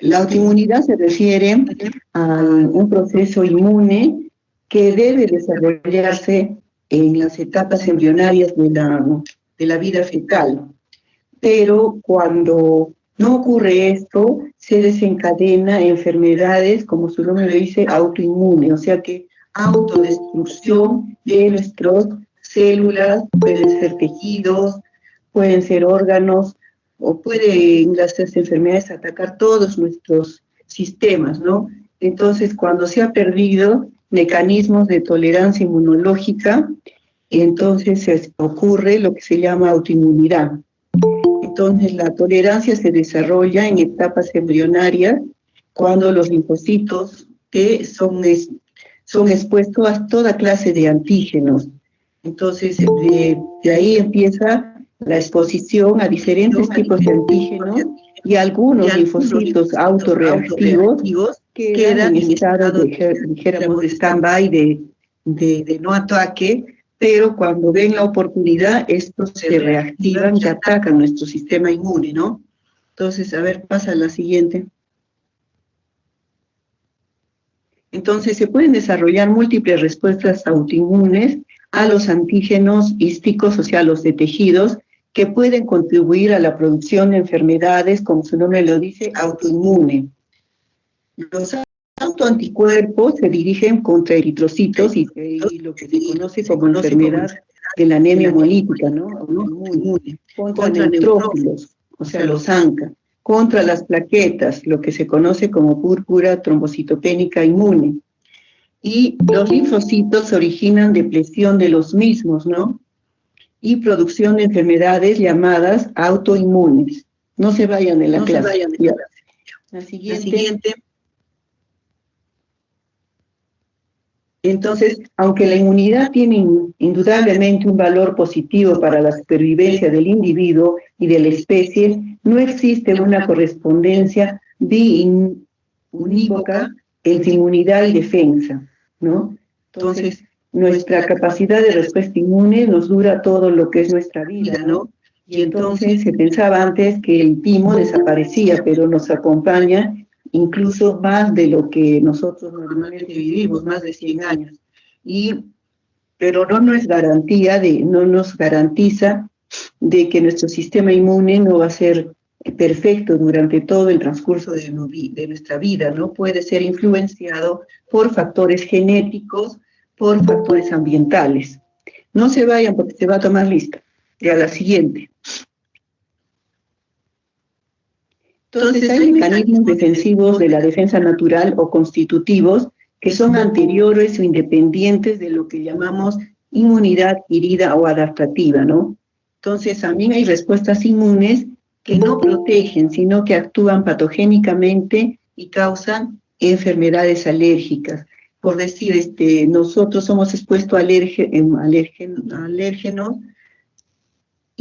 La autoinmunidad se refiere a un proceso inmune que debe desarrollarse en las etapas embrionarias de la vida fetal. Pero cuando no ocurre esto, se desencadena enfermedades, como su nombre lo dice, autoinmune, o sea que autodestrucción de nuestras células, pueden ser tejidos, pueden ser órganos, o pueden las enfermedades atacar todos nuestros sistemas, ¿no? Entonces, cuando se ha perdido mecanismos de tolerancia inmunológica, entonces ocurre lo que se llama autoinmunidad. Entonces, la tolerancia se desarrolla en etapas embrionarias cuando los linfocitos que son expuestos a toda clase de antígenos. Entonces, de ahí empieza la exposición a diferentes tipos de antígenos y algunos linfocitos autorreactivos quedan en estado dijéramos, de stand-by, de no ataque, pero cuando ven la oportunidad, estos se reactivan y atacan nuestro sistema inmune, ¿no? Entonces, a ver, pasa a la siguiente. Entonces, se pueden desarrollar múltiples respuestas autoinmunes a los antígenos hísticos, o sea, los de tejidos, que pueden contribuir a la producción de enfermedades, como su nombre lo dice, autoinmune. Los autoanticuerpos se dirigen contra eritrocitos y lo que se conoce como enfermedad de la anemia hemolítica, ¿no? Autoinmune. Contra neutrófilos, o sea, los ANCA. Contra las plaquetas, lo que se conoce como púrpura trombocitopénica inmune. Y los linfocitos se originan depresión de los mismos, ¿no? Y producción de enfermedades llamadas autoinmunes. No se vayan de la clase. La siguiente. Entonces, aunque la inmunidad tiene indudablemente un valor positivo para la supervivencia del individuo y de la especie, no existe una correspondencia unívoca entre inmunidad y defensa, ¿no? Entonces, nuestra capacidad de respuesta inmune nos dura todo lo que es nuestra vida, ¿no? Y entonces se pensaba antes que el timo desaparecía, pero nos acompaña incluso más de lo que nosotros normalmente vivimos, más de 100 años. Pero no nos garantiza de que nuestro sistema inmune no va a ser perfecto durante todo el transcurso de nuestra vida, ¿no? Puede ser influenciado por factores genéticos, por factores ambientales. No se vayan porque se va a tomar lista. Y a la siguiente. Entonces, hay mecanismos defensivos de la defensa natural o constitutivos que son anteriores o independientes de lo que llamamos inmunidad adquirida o adaptativa, ¿no? Entonces, también hay respuestas inmunes que no protegen, sino que actúan patogénicamente y causan enfermedades alérgicas. Por decir, nosotros somos expuestos a alérgenos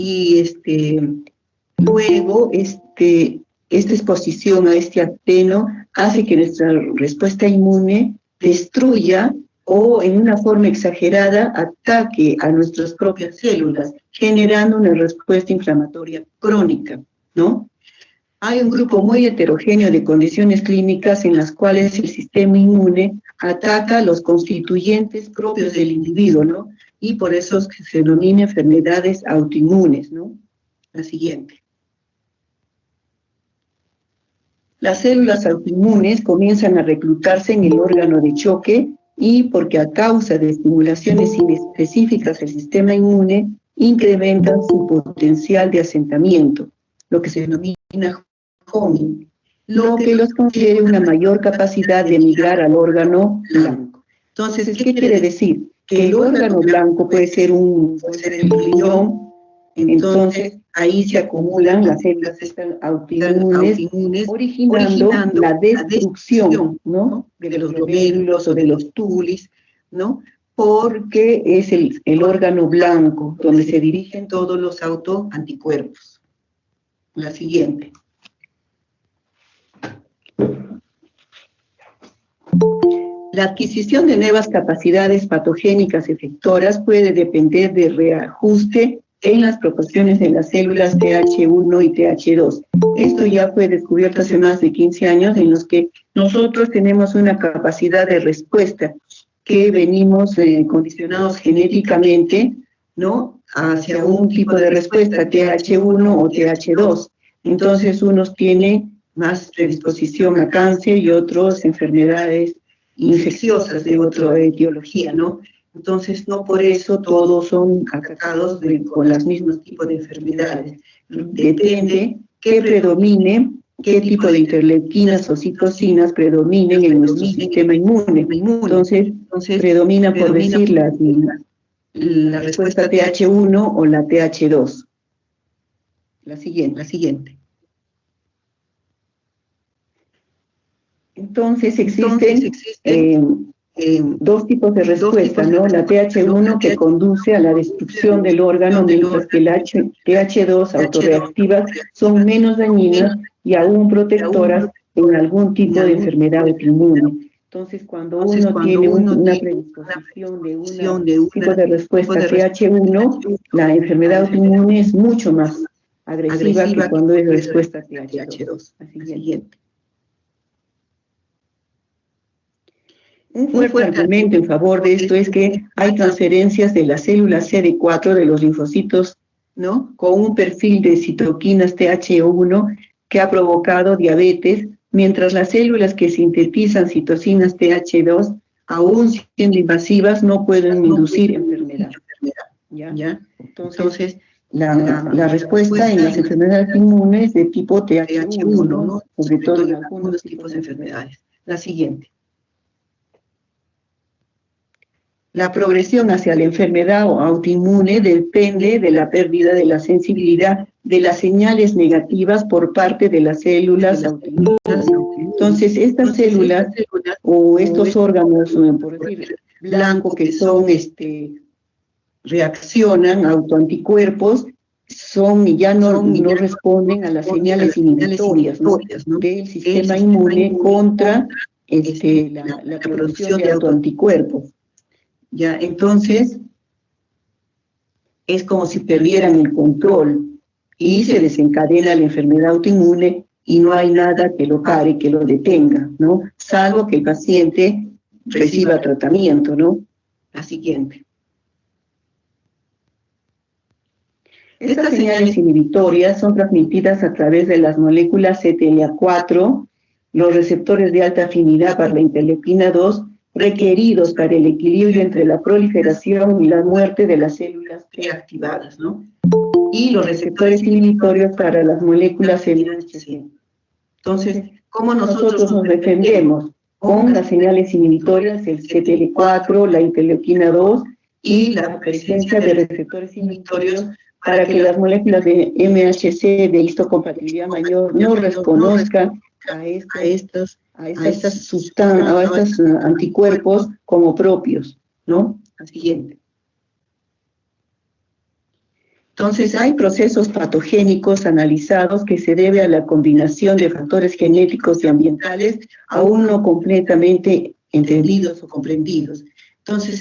y luego esta exposición a este alérgeno hace que nuestra respuesta inmune destruya o en una forma exagerada ataque a nuestras propias células, generando una respuesta inflamatoria crónica, ¿no? Hay un grupo muy heterogéneo de condiciones clínicas en las cuales el sistema inmune ataca los constituyentes propios del individuo, ¿no? Y por eso se denomina enfermedades autoinmunes, ¿no? La siguiente. Las células autoinmunes comienzan a reclutarse en el órgano de choque y porque a causa de estimulaciones inespecíficas del sistema inmune incrementan su potencial de asentamiento, lo que se denomina homing, lo que los confiere una mayor capacidad de migrar al órgano blanco. Entonces, ¿qué quiere decir? Que el órgano blanco puede ser el riñón. Entonces, ahí se acumulan las células autoinmunes, originando la destrucción, ¿no? De los glomérulos o de los tubulis, ¿no? Porque es el órgano blanco donde se dirigen todos los autoanticuerpos. La siguiente. La adquisición de nuevas capacidades patogénicas efectoras puede depender de reajuste en las proporciones de las células TH1 y TH2. Esto ya fue descubierto hace más de 15 años, en los que nosotros tenemos una capacidad de respuesta que venimos condicionados genéticamente, ¿no?, hacia un tipo de respuesta, TH1 o TH2. Entonces, unos tienen más predisposición a cáncer y otros enfermedades infecciosas de otra etiología, ¿no? Entonces, no por eso todos son atacados con los mismos tipos de enfermedades. Depende qué predomine, qué tipo de interleuquinas o citocinas predominen en nuestro sistema inmune. Entonces predomina, por decir, la respuesta TH1 o la TH2. La siguiente. Entonces existen dos tipos de respuesta, ¿no? La TH1 que conduce a la destrucción del órgano, mientras que la TH2 autorreactivas son menos dañinas y aún protectoras en algún tipo de enfermedad autoinmune. Entonces, cuando uno tiene una predisposición de un tipo de respuesta TH1, la enfermedad autoinmune es mucho más agresiva que cuando es respuesta TH2. Siguiente. Un fuerte argumento en favor de esto es que hay transferencias de las células CD4 de los linfocitos, ¿no?, con un perfil de citoquinas TH1 que ha provocado diabetes, mientras las células que sintetizan citocinas TH2, aún siendo invasivas, no pueden inducir enfermedad. ¿Ya? Entonces, la respuesta en las enfermedades inmunes de tipo TH1, ¿no?, sobre todo en algunos tipos de enfermedades. La siguiente. La progresión hacia la enfermedad autoinmune depende de la pérdida de la sensibilidad de las señales negativas por parte de las células autoinmunes. Entonces, estas células o estos órganos, por decir, blanco, que son, reaccionan a autoanticuerpos, ya no responden a las señales inhibitorias, ¿no?, del sistema inmune contra la producción de autoanticuerpos. Ya, entonces, es como si perdieran el control y se desencadena la enfermedad autoinmune y no hay nada que lo pare, que lo detenga, ¿no?, salvo que el paciente reciba tratamiento, ¿no? La siguiente. Estas señales inhibitorias son transmitidas a través de las moléculas CTLA4, los receptores de alta afinidad para la interleuquina 2, requeridos para el equilibrio entre la proliferación y la muerte de las células preactivadas, ¿no?, y los receptores inhibitorios para las moléculas MHC. Entonces, ¿cómo nosotros nos defendemos? Con las señales inhibitorias, el CTL4, la interleuquina 2 y la presencia de receptores inhibitorios para que las moléculas de MHC de histocompatibilidad mayor no reconozcan a estos anticuerpos como propios, ¿no? La siguiente. Entonces, hay procesos patogénicos analizados que se debe a la combinación de factores genéticos y ambientales aún no completamente entendidos o comprendidos. Entonces,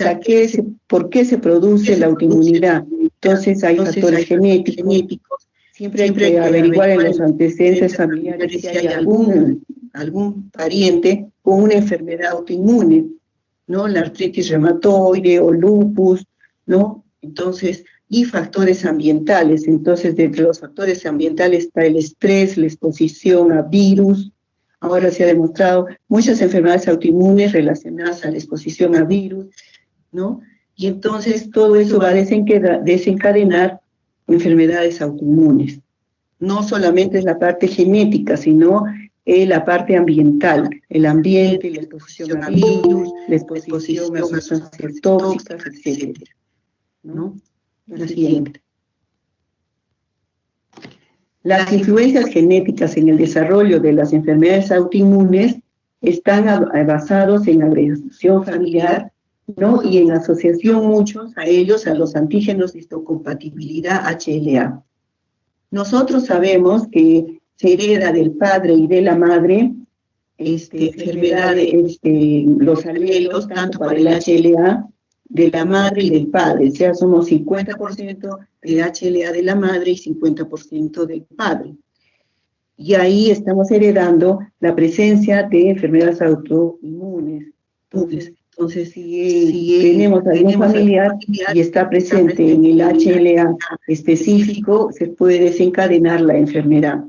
¿por qué se produce la autoinmunidad? Entonces, hay factores genéticos. Siempre hay que averiguar en los antecedentes familiares si hay algún pariente con una enfermedad autoinmune, ¿no? La artritis reumatoide o lupus, ¿no? Entonces, y factores ambientales. Entonces, dentro de los factores ambientales está el estrés, la exposición a virus. Ahora se ha demostrado muchas enfermedades autoinmunes relacionadas a la exposición a virus, ¿no? Y entonces todo eso va a desencadenar enfermedades autoinmunes. No solamente es la parte genética, sino la parte ambiental, el ambiente, la exposición a virus, la exposición a sustancias tóxicas, etc., ¿no? La siguiente. Las influencias genéticas en el desarrollo de las enfermedades autoinmunes están basados en agregación familiar, ¿no?, y en asociación muchos a ellos a los antígenos de histocompatibilidad HLA. Nosotros sabemos que se hereda del padre y de la madre enfermedades, los alelos, tanto para el HLA de la madre y del padre, o sea, somos 50% de HLA de la madre y 50% del padre. Y ahí estamos heredando la presencia de enfermedades autoinmunes. Entonces si tenemos algún familiar y está presente en el HLA específico, se puede desencadenar la enfermedad.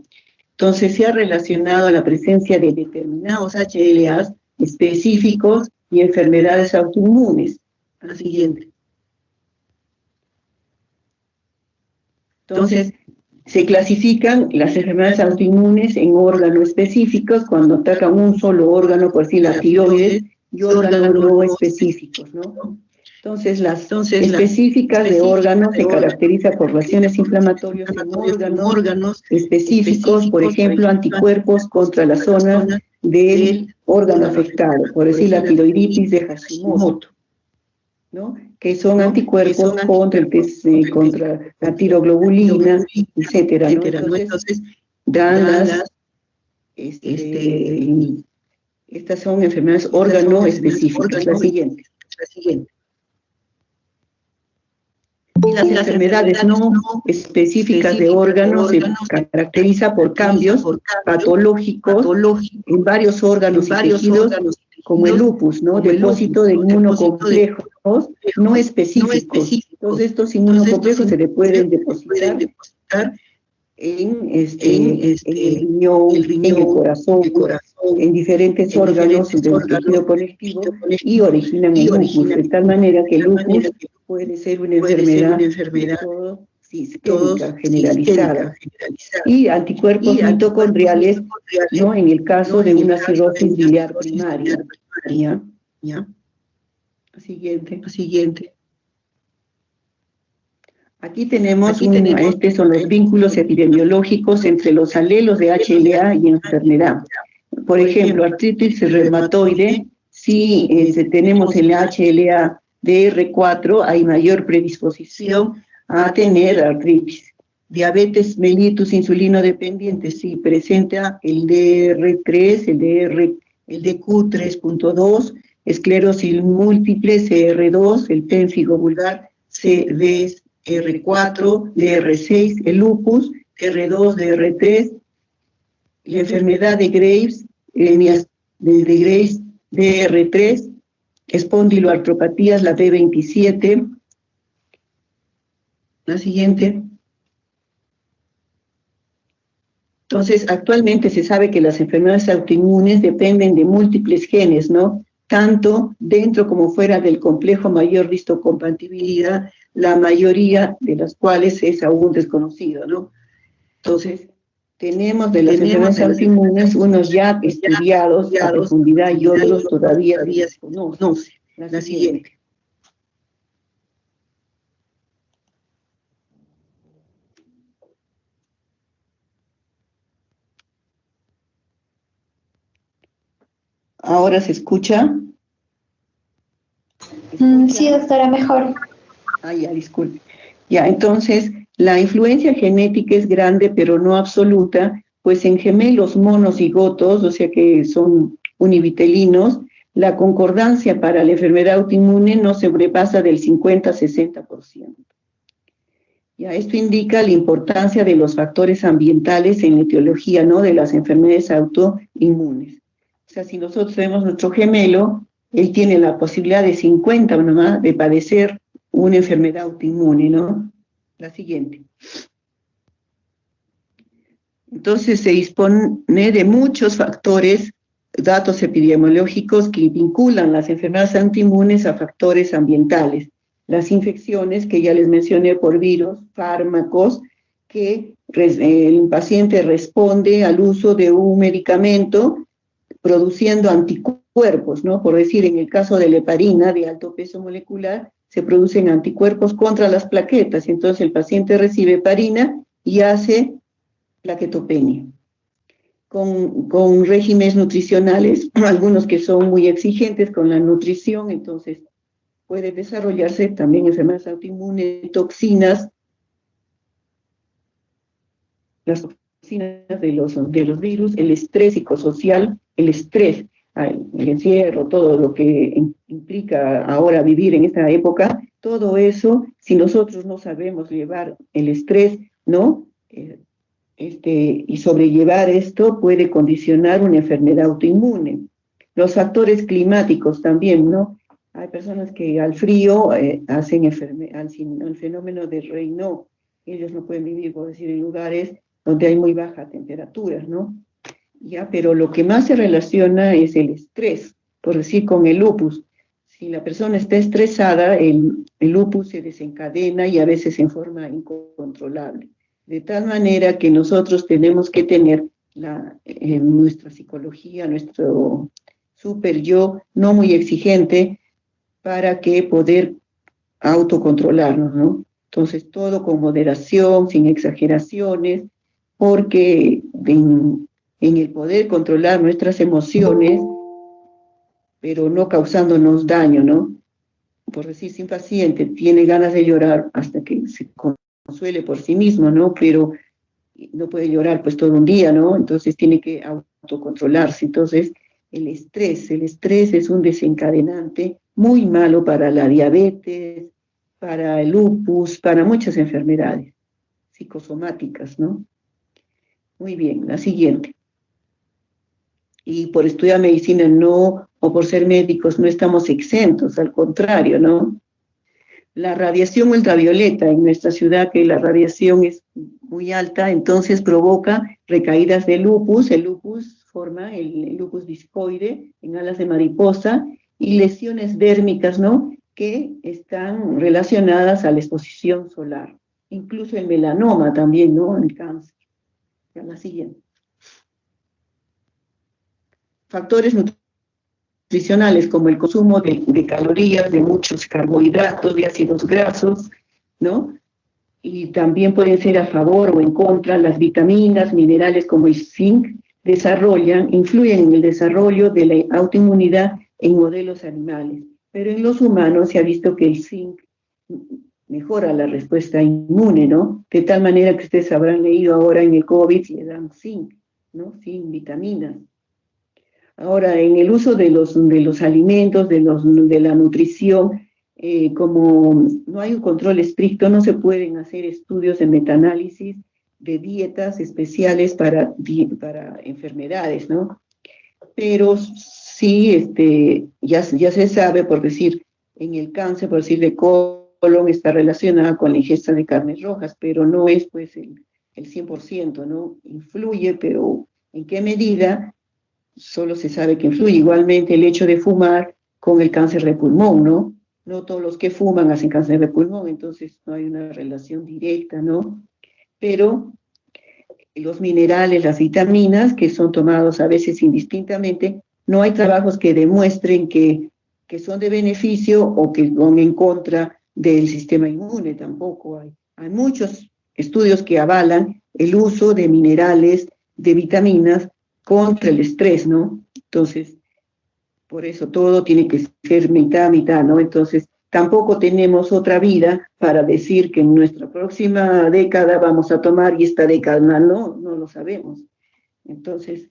Entonces se ha relacionado la presencia de determinados HLAs específicos y enfermedades autoinmunes. La siguiente. Entonces, se clasifican las enfermedades autoinmunes en órganos específicos cuando atacan un solo órgano, por decir la tiroides, y órganos no específicos, ¿no? Entonces, las específicas de órganos se caracterizan por reacciones inflamatorias en órganos específicos, por ejemplo, anticuerpos contra las zonas del órgano afectado, por decir la tiroiditis de Hashimoto, ¿no? Que son anticuerpos contra la tiroglobulina, etcétera, ¿no? Entonces, dan estas son enfermedades órgano específicas. La siguiente. Y las enfermedades no específicas de órganos se caracteriza por cambios patológicos en varios órganos y tejidos, como el lupus, ¿no? Depósito de inmunocomplejos no específicos. Entonces, estos inmunocomplejos se le pueden depositar en el riñón, en el corazón, en diferentes órganos del tejido conectivo y originan el lupus, de tal manera que el lupus puede ser una enfermedad sistémica, generalizada. Y anticuerpos mitocondriales, ¿no? En el caso de una cirrosis biliar primaria. ¿Ya? Siguiente. Aquí tenemos, estos son los vínculos epidemiológicos entre los alelos de HLA y enfermedad. Por ejemplo, artritis reumatoide, si tenemos el HLA DR4, hay mayor predisposición a tener artritis. Diabetes mellitus insulino dependiente, si presenta el DR3, el DQ3.2, esclerosis múltiple, CR2, el pénfigo vulgar, CDR4, DR6, el lupus, R2, DR3, la enfermedad de Graves, Graves, DR3, espondiloartropatías, la B27. La siguiente. Entonces, actualmente se sabe que las enfermedades autoinmunes dependen de múltiples genes, ¿no? Tanto dentro como fuera del complejo mayor histocompatibilidad, la mayoría de las cuales es aún desconocido, ¿no? Entonces, tenemos de las enfermedades autoinmunes unos ya estudiados a profundidad y otros todavía se desconocen. La siguiente. ¿Ahora se escucha? Sí, doctora, mejor. Ya, disculpe. Ya, entonces, la influencia genética es grande, pero no absoluta, pues en gemelos monocigotos, o sea que son univitelinos, la concordancia para la enfermedad autoinmune no sobrepasa del 50-60%. Ya, esto indica la importancia de los factores ambientales en la etiología, ¿no?, de las enfermedades autoinmunes. O sea, si nosotros vemos nuestro gemelo, él tiene la posibilidad de 50 nomás de padecer una enfermedad autoinmune, ¿no? La siguiente. Entonces se dispone de muchos factores, datos epidemiológicos que vinculan las enfermedades autoinmunes a factores ambientales. Las infecciones, que ya les mencioné por virus, fármacos, que el paciente responde al uso de un medicamento produciendo anticuerpos, ¿no? Por decir, en el caso de la heparina de alto peso molecular, se producen anticuerpos contra las plaquetas, entonces el paciente recibe heparina y hace plaquetopenia. Con regímenes nutricionales, algunos que son muy exigentes con la nutrición, entonces puede desarrollarse también enfermedades autoinmunes, toxinas, las toxinas de los virus, el estrés psicosocial, el estrés. el encierro, todo lo que implica ahora vivir en esta época, todo eso, si nosotros no sabemos llevar el estrés, ¿no? Y sobrellevar esto puede condicionar una enfermedad autoinmune. Los factores climáticos también, ¿no? Hay personas que al frío hacen al fenómeno de Raynaud. Ellos no pueden vivir, por decir, en lugares donde hay muy baja temperatura, ¿no? Ya, pero lo que más se relaciona es el estrés, por decir, con el lupus. Si la persona está estresada, el lupus se desencadena y a veces en forma incontrolable. De tal manera que nosotros tenemos que tener nuestra psicología, nuestro super yo, no muy exigente, para que poder autocontrolarnos, ¿no? Entonces, todo con moderación, sin exageraciones, porque en el poder controlar nuestras emociones, pero no causándonos daño, ¿no? Por decir, si un paciente tiene ganas de llorar hasta que se consuele por sí mismo, ¿no? Pero no puede llorar pues todo un día, ¿no? Entonces tiene que autocontrolarse. Entonces, el estrés es un desencadenante muy malo para la diabetes, para el lupus, para muchas enfermedades psicosomáticas, ¿no? Muy bien, la siguiente. Y por estudiar medicina no, o por ser médicos no estamos exentos, al contrario, ¿no? La radiación ultravioleta en nuestra ciudad, que la radiación es muy alta, entonces provoca recaídas de lupus. El lupus forma el lupus discoide en alas de mariposa y lesiones dérmicas, ¿no? Que están relacionadas a la exposición solar. Incluso el melanoma también, ¿no? El cáncer. Ya la siguiente. Factores nutricionales como el consumo de calorías, de muchos carbohidratos, de ácidos grasos, ¿no? Y también pueden ser a favor o en contra. Las vitaminas, minerales como el zinc, influyen en el desarrollo de la autoinmunidad en modelos animales. Pero en los humanos se ha visto que el zinc mejora la respuesta inmune, ¿no? De tal manera que ustedes habrán leído ahora en el COVID, le dan zinc, ¿no? Zinc, vitaminas. Ahora, en el uso de los alimentos, de la nutrición, como no hay un control estricto, no se pueden hacer estudios de metaanálisis de dietas especiales para enfermedades, ¿no? Pero sí, ya se sabe, por decir, en el cáncer, por decir, de colon está relacionada con la ingesta de carnes rojas, pero no es pues el 100%, ¿no? Influye, pero ¿en qué medida? Solo se sabe que influye. Igualmente el hecho de fumar con el cáncer de pulmón, ¿no? No todos los que fuman hacen cáncer de pulmón, entonces no hay una relación directa, ¿no? Pero los minerales, las vitaminas, que son tomados a veces indistintamente, no hay trabajos que demuestren que son de beneficio o que van en contra del sistema inmune, tampoco hay. Hay muchos estudios que avalan el uso de minerales, de vitaminas, contra el estrés, ¿no? Entonces, por eso todo tiene que ser mitad, mitad, ¿no? Entonces, tampoco tenemos otra vida para decir que en nuestra próxima década vamos a tomar y esta década no lo sabemos. Entonces,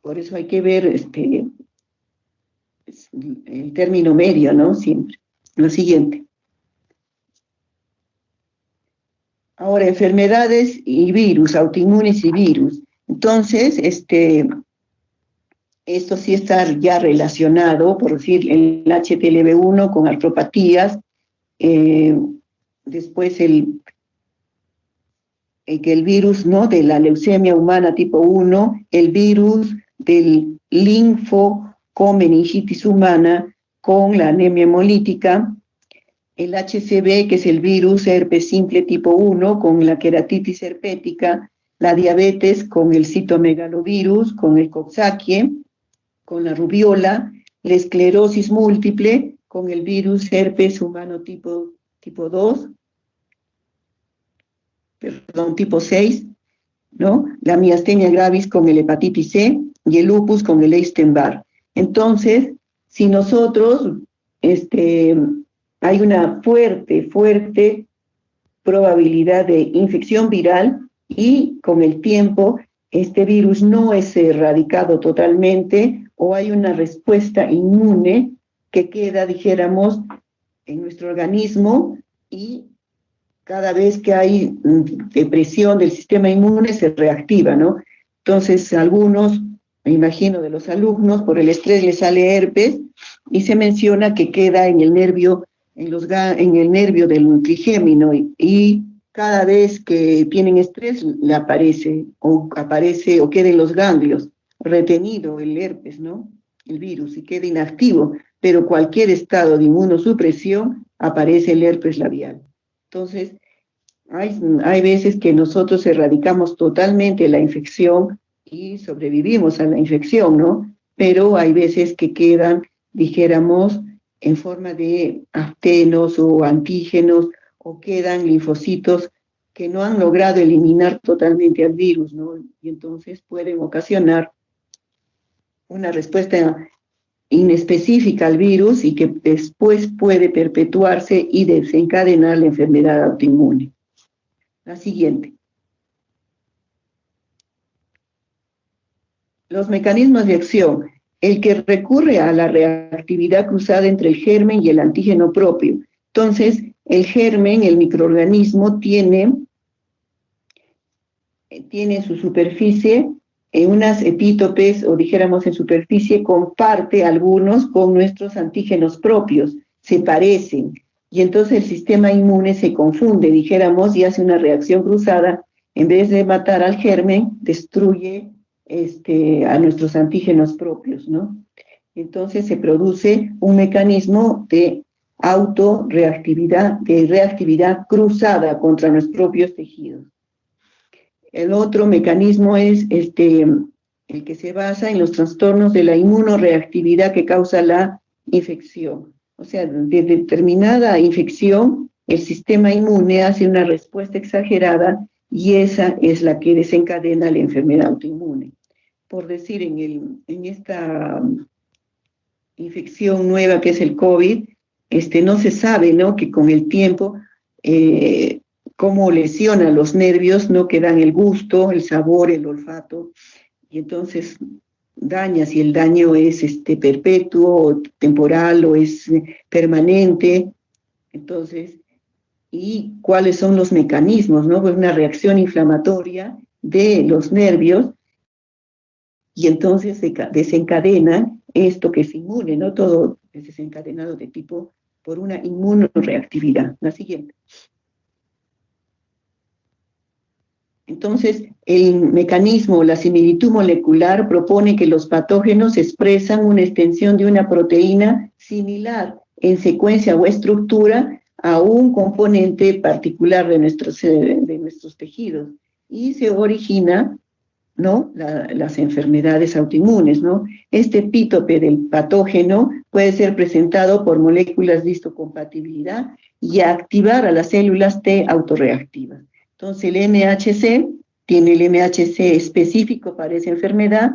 por eso hay que ver el término medio, ¿no? Siempre. Lo siguiente. Ahora, enfermedades y virus, autoinmunes y virus. Entonces, esto sí está ya relacionado, por decir, el HTLV1 con artropatías, después que el virus, ¿no?, de la leucemia humana tipo 1, el virus del linfocomeningitis humana con la anemia hemolítica, el HCV, que es el virus herpes simple tipo 1 con la queratitis herpética, la diabetes con el citomegalovirus, con el Coxsackie, con la rubiola, la esclerosis múltiple con el virus herpes humano tipo 2, tipo 6, ¿no? La miastenia gravis con el hepatitis C y el lupus con el Epstein-Barr. Entonces, si nosotros, hay una fuerte probabilidad de infección viral y con el tiempo este virus no es erradicado totalmente o hay una respuesta inmune que queda, dijéramos, en nuestro organismo y cada vez que hay depresión del sistema inmune se reactiva, ¿no? Entonces, algunos, me imagino, de los alumnos, por el estrés les sale herpes y se menciona que queda en el nervio, en el nervio del trigémino y cada vez que tienen estrés le aparece o queda en los ganglios, retenido el herpes, ¿no? El virus y queda inactivo, pero cualquier estado de inmunosupresión aparece el herpes labial. Entonces, hay veces que nosotros erradicamos totalmente la infección y sobrevivimos a la infección, ¿no? Pero hay veces que quedan, dijéramos, en forma de actenos o antígenos, o quedan linfocitos que no han logrado eliminar totalmente al virus, ¿no? Y entonces pueden ocasionar una respuesta inespecífica al virus y que después puede perpetuarse y desencadenar la enfermedad autoinmune. La siguiente. Los mecanismos de acción. El que recurre a la reactividad cruzada entre el germen y el antígeno propio. Entonces, el germen, el microorganismo, tiene en su superficie unas epítopes, o dijéramos en superficie, comparte algunos con nuestros antígenos propios, se parecen, y entonces el sistema inmune se confunde, dijéramos, y hace una reacción cruzada, en vez de matar al germen, destruye a nuestros antígenos propios, ¿no? Entonces se produce un mecanismo de autorreactividad, de reactividad cruzada contra nuestros propios tejidos. El otro mecanismo es el que se basa en los trastornos de la inmunoreactividad que causa la infección. O sea, de determinada infección, el sistema inmune hace una respuesta exagerada y esa es la que desencadena la enfermedad autoinmune. Por decir, en esta infección nueva que es el COVID, no se sabe, ¿no?, que con el tiempo cómo lesiona los nervios, ¿no?, que dan el gusto, el sabor, el olfato, y entonces daña si el daño es perpetuo, temporal o es permanente. Entonces, ¿y cuáles son los mecanismos, no? Pues una reacción inflamatoria de los nervios y entonces se desencadena esto que es inmune, ¿no? Todo es desencadenado de tipo por una inmunoreactividad. La siguiente. Entonces, el mecanismo, la similitud molecular propone que los patógenos expresan una extensión de una proteína similar en secuencia o estructura a un componente particular de nuestros tejidos y se origina, ¿no?, las enfermedades autoinmunes, ¿no? Este epítope del patógeno puede ser presentado por moléculas de histocompatibilidad y activar a las células T autorreactivas. Entonces el MHC tiene el MHC específico para esa enfermedad,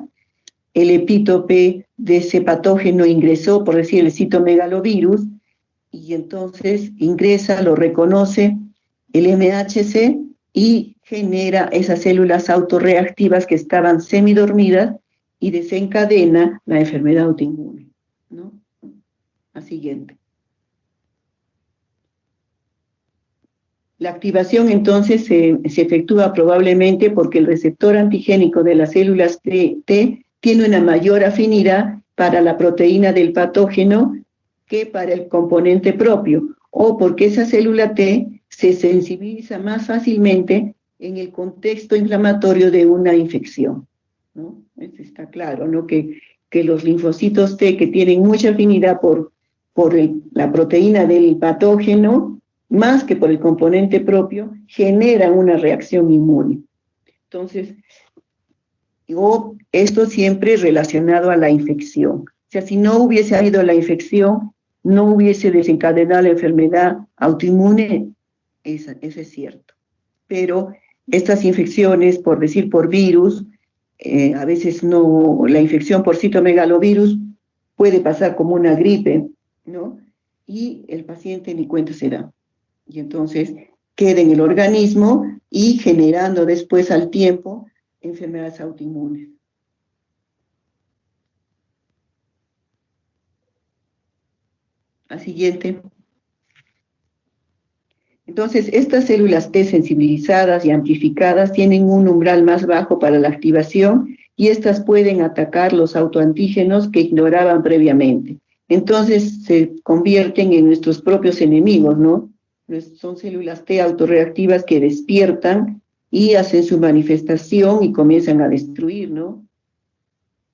el epítope de ese patógeno ingresó, por decir, el citomegalovirus, y entonces ingresa, lo reconoce el MHC y genera esas células autorreactivas que estaban semidormidas y desencadena la enfermedad autoinmune, ¿no? La siguiente. La activación entonces se efectúa probablemente porque el receptor antigénico de las células T tiene una mayor afinidad para la proteína del patógeno que para el componente propio, o porque esa célula T se sensibiliza más fácilmente en el contexto inflamatorio de una infección, ¿no? Eso está claro, ¿no? Que los linfocitos T que tienen mucha afinidad por la proteína del patógeno, más que por el componente propio, generan una reacción inmune. Entonces, esto siempre relacionado a la infección. O sea, si no hubiese habido la infección, no hubiese desencadenado la enfermedad autoinmune, eso es cierto. Pero estas infecciones, por decir por virus, a veces no, la infección por citomegalovirus puede pasar como una gripe, ¿no? Y el paciente ni cuenta se da. Y entonces queda en el organismo y generando después al tiempo enfermedades autoinmunes. La siguiente. Entonces, estas células T sensibilizadas y amplificadas tienen un umbral más bajo para la activación y estas pueden atacar los autoantígenos que ignoraban previamente. Entonces, se convierten en nuestros propios enemigos, ¿no? Son células T autorreactivas que despiertan y hacen su manifestación y comienzan a destruir, ¿no?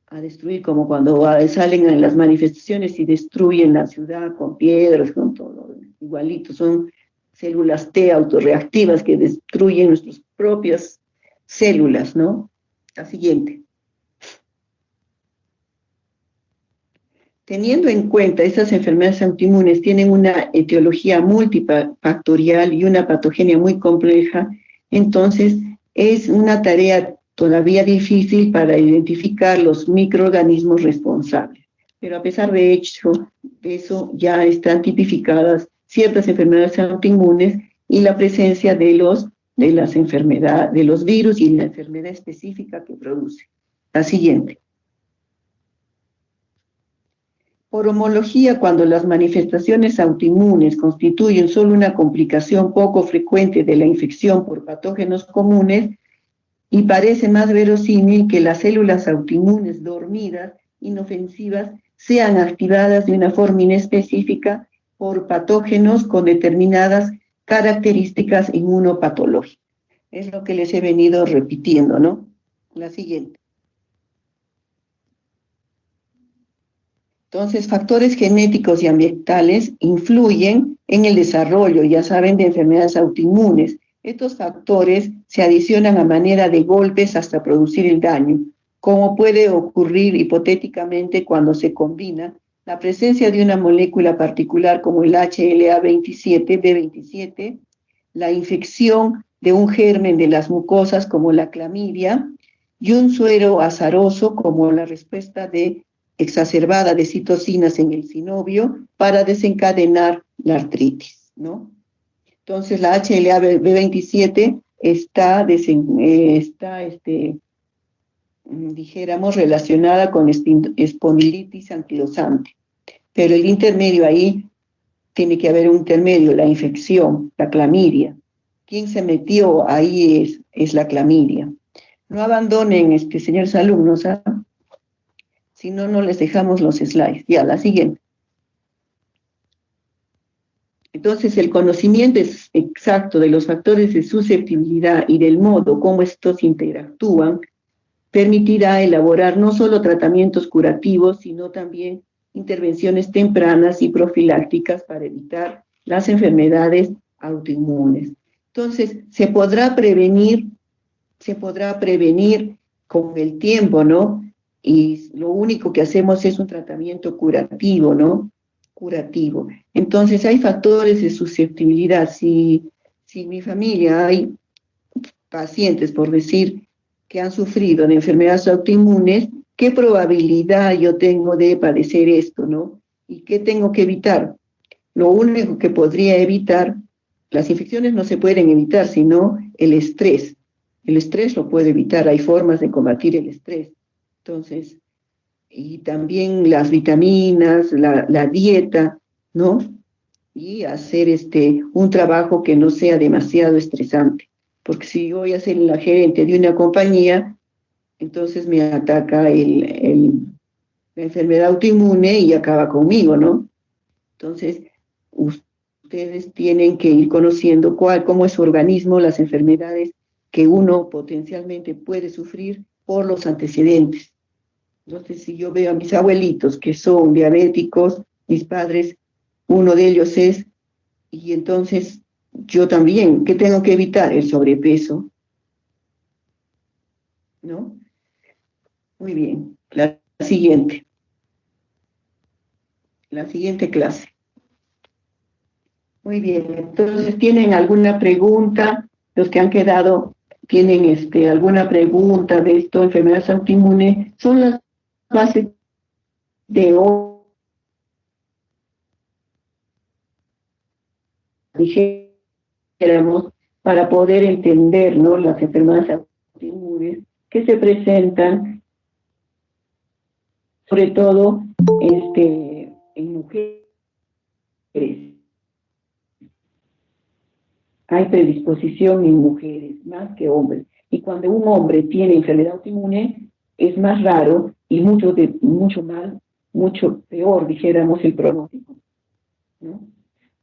A destruir como cuando salen en las manifestaciones y destruyen la ciudad con piedras, con todo, igualito, son células T autorreactivas que destruyen nuestras propias células, ¿no? La siguiente. Teniendo en cuenta estas enfermedades autoinmunes tienen una etiología multifactorial y una patogenia muy compleja, entonces es una tarea todavía difícil para identificar los microorganismos responsables. Pero a pesar de eso ya están tipificadas ciertas enfermedades autoinmunes y la presencia de las enfermedades, de los virus y la enfermedad específica que produce. La siguiente. Por homología, cuando las manifestaciones autoinmunes constituyen solo una complicación poco frecuente de la infección por patógenos comunes, y parece más verosímil que las células autoinmunes dormidas, inofensivas, sean activadas de una forma inespecífica por patógenos con determinadas características inmunopatológicas. Es lo que les he venido repitiendo, ¿no? La siguiente. Entonces, factores genéticos y ambientales influyen en el desarrollo, ya saben, de enfermedades autoinmunes. Estos factores se adicionan a manera de golpes hasta producir el daño, como puede ocurrir hipotéticamente cuando se combina la presencia de una molécula particular como el HLA27, B27, la infección de un germen de las mucosas como la clamidia y un suero azaroso como la respuesta exacerbada de citocinas en el sinovio para desencadenar la artritis, ¿no? Entonces la HLA-B27 dijéramos, relacionada con espondilitis anquilosante, pero el intermedio ahí tiene que haber un intermedio, la infección, la clamidia. ¿Quién se metió ahí es la clamidia? No abandonen, señores alumnos, ¿ah? Si no, no les dejamos los slides. Ya, la siguiente. Entonces, el conocimiento exacto de los factores de susceptibilidad y del modo como estos interactúan permitirá elaborar no solo tratamientos curativos, sino también intervenciones tempranas y profilácticas para evitar las enfermedades autoinmunes. Entonces, se podrá prevenir con el tiempo, ¿no? Y lo único que hacemos es un tratamiento curativo, ¿no? Curativo. Entonces, hay factores de susceptibilidad. Si en mi familia hay pacientes, por decir, que han sufrido de enfermedades autoinmunes, ¿qué probabilidad yo tengo de padecer esto, no? ¿Y qué tengo que evitar? Lo único que podría evitar, las infecciones no se pueden evitar, sino el estrés. El estrés lo puede evitar, hay formas de combatir el estrés. Entonces, y también las vitaminas, la dieta, ¿no? Y hacer un trabajo que no sea demasiado estresante. Porque si yo voy a ser la gerente de una compañía, entonces me ataca la enfermedad autoinmune y acaba conmigo, ¿no? Entonces, ustedes tienen que ir conociendo cómo es su organismo, las enfermedades que uno potencialmente puede sufrir por los antecedentes. Entonces, si yo veo a mis abuelitos que son diabéticos, mis padres, uno de ellos es, y entonces yo también, ¿qué tengo que evitar? El sobrepeso, ¿no? Muy bien, la siguiente clase. Muy bien, entonces, ¿tienen alguna pregunta? Los que han quedado, ¿tienen alguna pregunta de esto, enfermedades autoinmunes? Son las bases de hoy, dijéramos, para poder entender, ¿no?, las enfermedades autoinmunes que se presentan, sobre todo en mujeres Hay predisposición en mujeres más que hombres. Y cuando un hombre tiene enfermedad autoinmune, es más raro y mucho peor, dijéramos, el pronóstico, ¿no?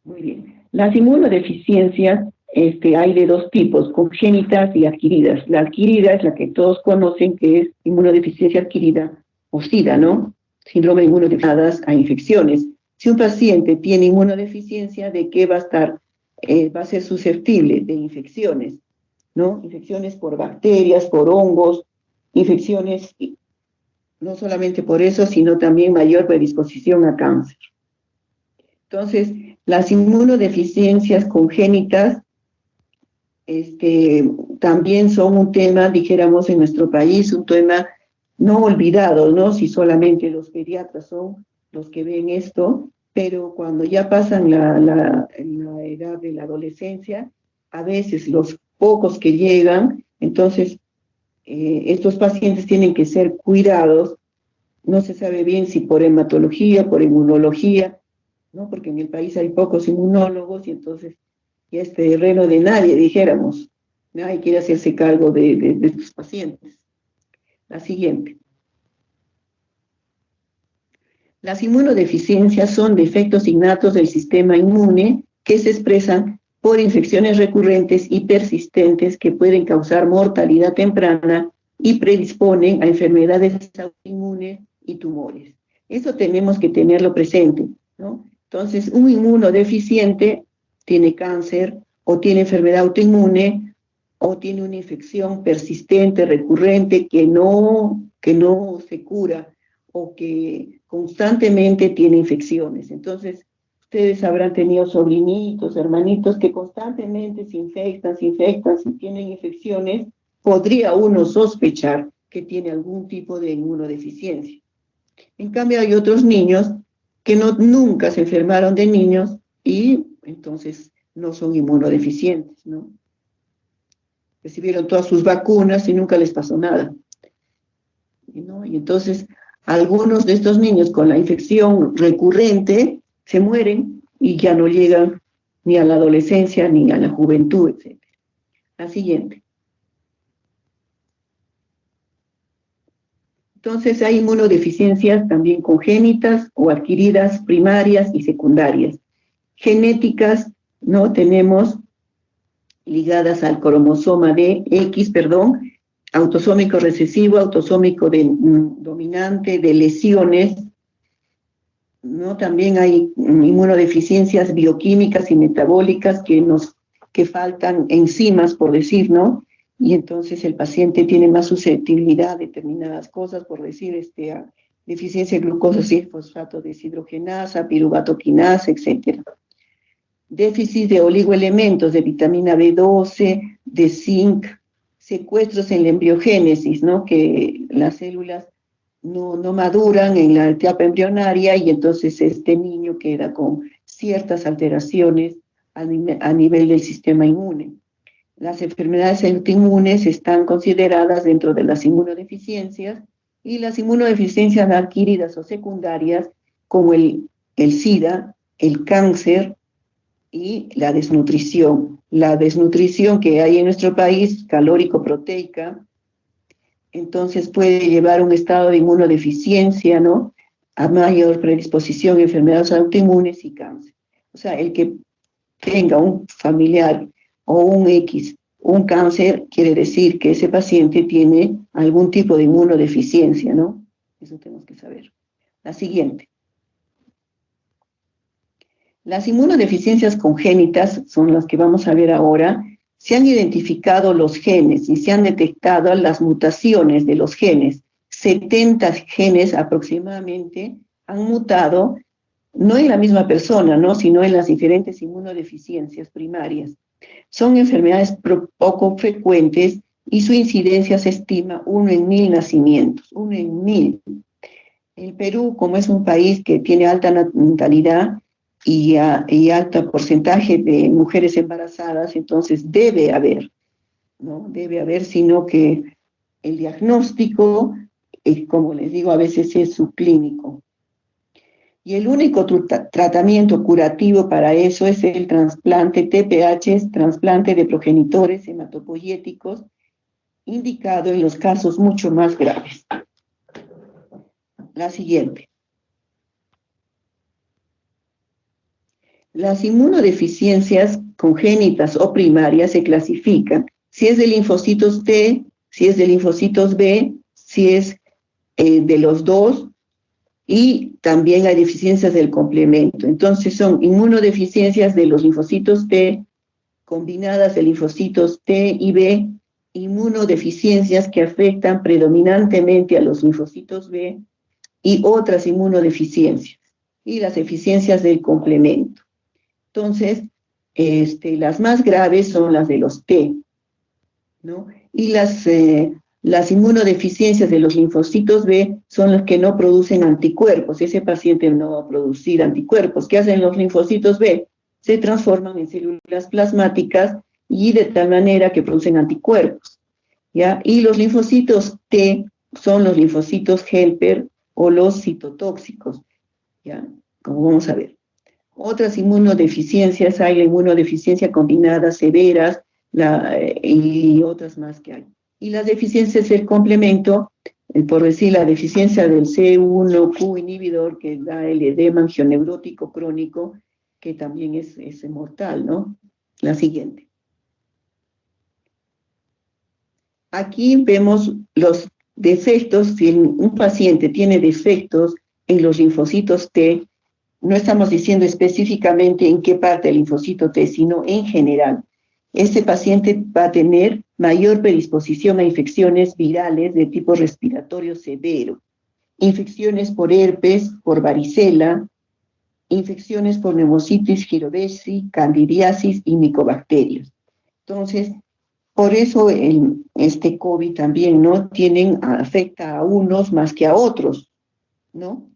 Muy bien. Las inmunodeficiencias hay de dos tipos, congénitas y adquiridas. La adquirida es la que todos conocen, que es inmunodeficiencia adquirida o SIDA, ¿no? Síndrome de inmunodeficiencias a infecciones. Si un paciente tiene inmunodeficiencia, ¿de qué va a estar? Va a ser susceptible de infecciones, ¿no? Infecciones por bacterias, por hongos, infecciones, no solamente por eso, sino también mayor predisposición a cáncer. Entonces, las inmunodeficiencias congénitas también son un tema, dijéramos, en nuestro país, un tema no olvidado, ¿no? Si solamente los pediatras son los que ven esto, pero cuando ya pasan la edad de la adolescencia, a veces los pocos que llegan, entonces estos pacientes tienen que ser cuidados, no se sabe bien si por hematología, por inmunología, ¿no? Porque en el país hay pocos inmunólogos y entonces ya es terreno de nadie, dijéramos. Nadie quiere hacerse cargo de sus pacientes. La siguiente. Las inmunodeficiencias son defectos innatos del sistema inmune que se expresan por infecciones recurrentes y persistentes que pueden causar mortalidad temprana y predisponen a enfermedades autoinmunes y tumores. Eso tenemos que tenerlo presente, ¿no? Entonces, un inmunodeficiente tiene cáncer o tiene enfermedad autoinmune o tiene una infección persistente, recurrente, que no se cura o que constantemente tiene infecciones. Entonces, ustedes habrán tenido sobrinitos, hermanitos que constantemente se infectan, si tienen infecciones, podría uno sospechar que tiene algún tipo de inmunodeficiencia. En cambio, hay otros niños que nunca se enfermaron de niños y entonces no son inmunodeficientes, ¿no? Recibieron todas sus vacunas y nunca les pasó nada, ¿no? Y entonces algunos de estos niños con la infección recurrente se mueren y ya no llegan ni a la adolescencia ni a la juventud, etc. La siguiente. Entonces hay inmunodeficiencias también congénitas o adquiridas primarias y secundarias. Genéticas, ¿no? Tenemos ligadas al cromosoma autosómico recesivo, autosómico dominante, de lesiones, ¿no? También hay inmunodeficiencias bioquímicas y metabólicas que faltan enzimas, por decir, ¿no? Y entonces el paciente tiene más susceptibilidad a determinadas cosas, por decir, a deficiencia de glucosa 6-fosfato deshidrogenasa, piruvatoquinasa, etc. Déficit de oligoelementos, de vitamina B12, de zinc, secuestros en la embriogénesis, ¿no? Que las células no maduran en la etapa embrionaria y entonces este niño queda con ciertas alteraciones a nivel del sistema inmune. Las enfermedades autoinmunes están consideradas dentro de las inmunodeficiencias y las inmunodeficiencias adquiridas o secundarias como el SIDA, el cáncer y la desnutrición. La desnutrición que hay en nuestro país, calórico-proteica, entonces puede llevar a un estado de inmunodeficiencia, ¿no? A mayor predisposición a enfermedades autoinmunes y cáncer. O sea, el que tenga un familiar o un cáncer, quiere decir que ese paciente tiene algún tipo de inmunodeficiencia, ¿no? Eso tenemos que saber. La siguiente. Las inmunodeficiencias congénitas son las que vamos a ver ahora. Se han identificado los genes y se han detectado las mutaciones de los genes. 70 genes aproximadamente han mutado, no en la misma persona, ¿no? Sino en las diferentes inmunodeficiencias primarias. Son enfermedades poco frecuentes y su incidencia se estima 1 en 1000 nacimientos, 1 en 1000. El Perú, como es un país que tiene alta natalidad y alto porcentaje de mujeres embarazadas, entonces debe haber, ¿no? Debe haber, sino que el diagnóstico, como les digo, a veces es subclínico. Y el único tratamiento curativo para eso es el trasplante TPH, trasplante de progenitores hematopoyéticos, indicado en los casos mucho más graves. La siguiente. Las inmunodeficiencias congénitas o primarias se clasifican si es de linfocitos T, si es de linfocitos B, si es de los dos, y también hay deficiencias del complemento. Entonces son inmunodeficiencias de los linfocitos T, combinadas de linfocitos T y B, inmunodeficiencias que afectan predominantemente a los linfocitos B y otras inmunodeficiencias, y las deficiencias del complemento. Entonces, las más graves son las de los T, ¿no? Y las inmunodeficiencias de los linfocitos B son las que no producen anticuerpos. Ese paciente no va a producir anticuerpos. ¿Qué hacen los linfocitos B? Se transforman en células plasmáticas y de tal manera que producen anticuerpos, ¿ya? Y los linfocitos T son los linfocitos helper o los citotóxicos, ¿ya? Como vamos a ver. Otras inmunodeficiencias, hay la inmunodeficiencia combinada severas y otras más que hay. Y las deficiencias del complemento, por decir la deficiencia del C1Q inhibidor que da el edema angioneurótico crónico, que también es mortal, ¿no? La siguiente. Aquí vemos los defectos. Si un paciente tiene defectos en los linfocitos T, no estamos diciendo específicamente en qué parte del linfocito T, sino en general. Este paciente va a tener mayor predisposición a infecciones virales de tipo respiratorio severo, infecciones por herpes, por varicela, infecciones por neumocitis girovesi, candidiasis y micobacterias. Entonces, por eso este COVID también, ¿no? Afecta a unos más que a otros, ¿no?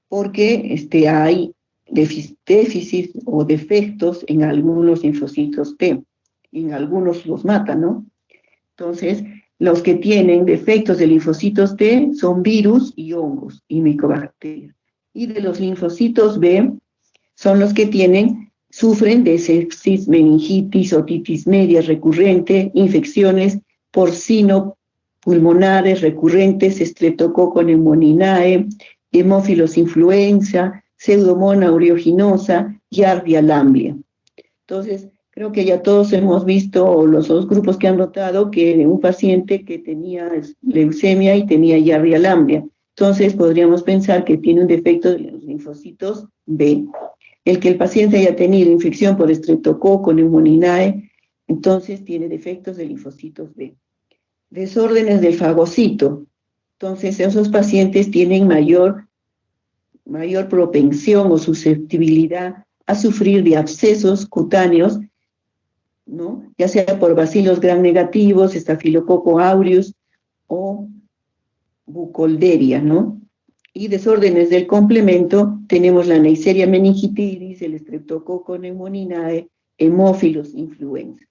Porque hay déficits o defectos en algunos linfocitos T, en algunos los matan, ¿no? Entonces, los que tienen defectos de linfocitos T son virus y hongos y micobacterias. Y de los linfocitos B son los que sufren de sepsis, meningitis, otitis media recurrente, infecciones porcino-pulmonares recurrentes, Streptococcus pneumoniae, Haemophilus influenza, Pseudomonas aeruginosa, Giardia lamblia. Entonces, creo que ya todos hemos visto, los dos grupos que han notado, que un paciente que tenía leucemia y tenía Giardia lamblia. Entonces, podríamos pensar que tiene un defecto de los linfocitos B. El que el paciente haya tenido infección por Streptococcus pneumoniae, entonces tiene defectos de linfocitos B. Desórdenes del fagocito. Entonces, esos pacientes tienen mayor propensión o susceptibilidad a sufrir de abscesos cutáneos, ¿no? Ya sea por bacilos gram negativos, Staphylococcus aureus o bucolderia, ¿no? Y desórdenes del complemento, tenemos la Neisseria meningitidis, el Streptococcus pneumoniae, Haemophilus influenza.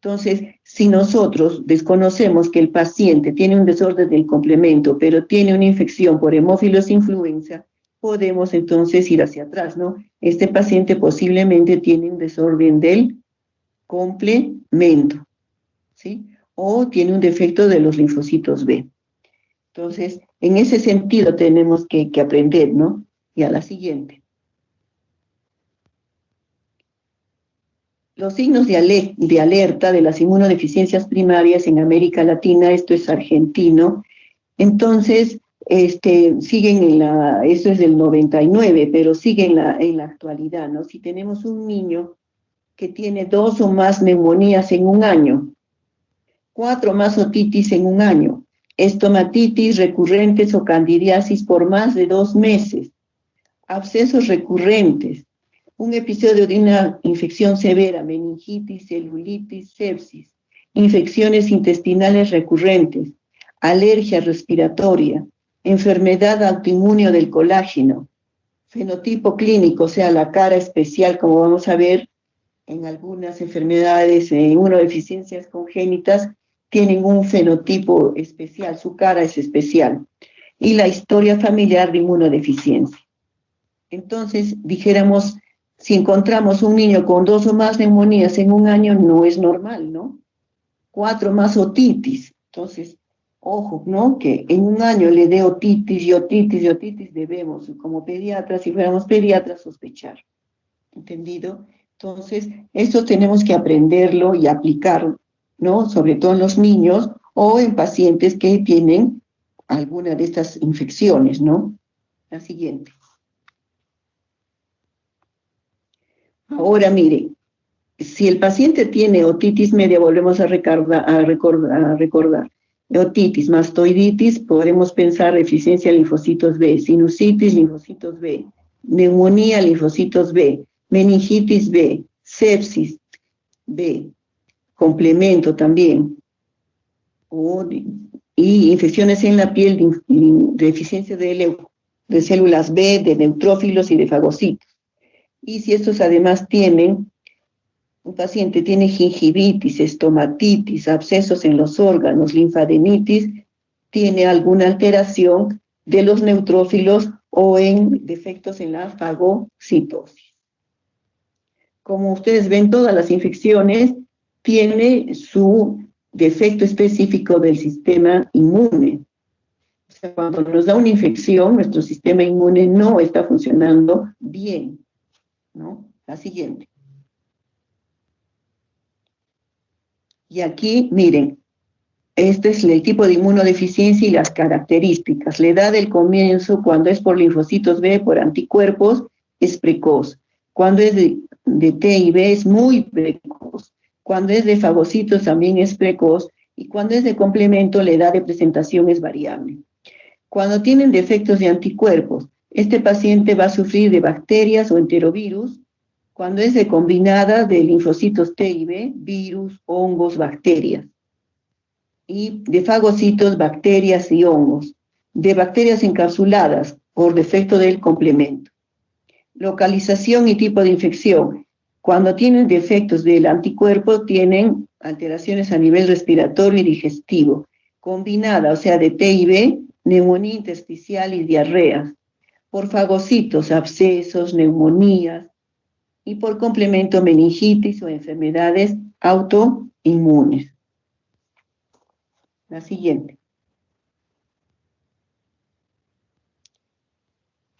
Entonces, si nosotros desconocemos que el paciente tiene un desorden del complemento, pero tiene una infección por Haemophilus influenza, podemos entonces ir hacia atrás, ¿no? Este paciente posiblemente tiene un desorden del complemento, ¿sí? O tiene un defecto de los linfocitos B. Entonces, en ese sentido tenemos que aprender, ¿no? Y a la siguiente. Los signos de alerta de las inmunodeficiencias primarias en América Latina, esto es argentino, entonces siguen esto es del 99, pero sigue en la actualidad, ¿no? Si tenemos un niño que tiene 2 o más neumonías en un año, 4 más otitis en un año, estomatitis recurrentes o candidiasis por más de 2 meses, abscesos recurrentes, un episodio de una infección severa, meningitis, celulitis, sepsis, infecciones intestinales recurrentes, alergia respiratoria, enfermedad autoinmune del colágeno, fenotipo clínico, o sea, la cara especial, como vamos a ver en algunas enfermedades, inmunodeficiencias congénitas, tienen un fenotipo especial, su cara es especial, y la historia familiar de inmunodeficiencia. Entonces, dijéramos, si encontramos un niño con 2 o más neumonías en un año, no es normal, ¿no? 4 más otitis. Entonces, ojo, ¿no? Que en un año le dé otitis y otitis y otitis, debemos, como pediatras, si fuéramos pediatras, sospechar. ¿Entendido? Entonces, esto tenemos que aprenderlo y aplicarlo, ¿no? Sobre todo en los niños o en pacientes que tienen alguna de estas infecciones, ¿no? La siguiente. Ahora, miren, si el paciente tiene otitis media, volvemos a recordar, otitis, mastoiditis, podemos pensar deficiencia de linfocitos B, sinusitis, linfocitos B, neumonía, linfocitos B, meningitis B, sepsis B, complemento también, y infecciones en la piel, deficiencia de células B, de neutrófilos y de fagocitos. Y si estos además tienen, un paciente tiene gingivitis, estomatitis, abscesos en los órganos, linfadenitis, tiene alguna alteración de los neutrófilos o en defectos en la fagocitosis. Como ustedes ven, todas las infecciones tienen su defecto específico del sistema inmune. O sea, cuando nos da una infección, nuestro sistema inmune no está funcionando bien, ¿no? La siguiente. Y aquí, miren, este es el tipo de inmunodeficiencia y las características. La edad del comienzo, cuando es por linfocitos B, por anticuerpos, es precoz. Cuando es de T y B, es muy precoz. Cuando es de fagocitos, también es precoz. Y cuando es de complemento, la edad de presentación es variable. Cuando tienen defectos de anticuerpos, este paciente va a sufrir de bacterias o enterovirus. Cuando es de combinada de linfocitos T y B, virus, hongos, bacterias. Y de fagocitos, bacterias y hongos. De bacterias encapsuladas por defecto del complemento. Localización y tipo de infección. Cuando tienen defectos del anticuerpo, tienen alteraciones a nivel respiratorio y digestivo. Combinada, o sea, de T y B, neumonía intersticial y diarreas. Por fagocitos, abscesos, neumonías. Y por complemento, meningitis o enfermedades autoinmunes. La siguiente.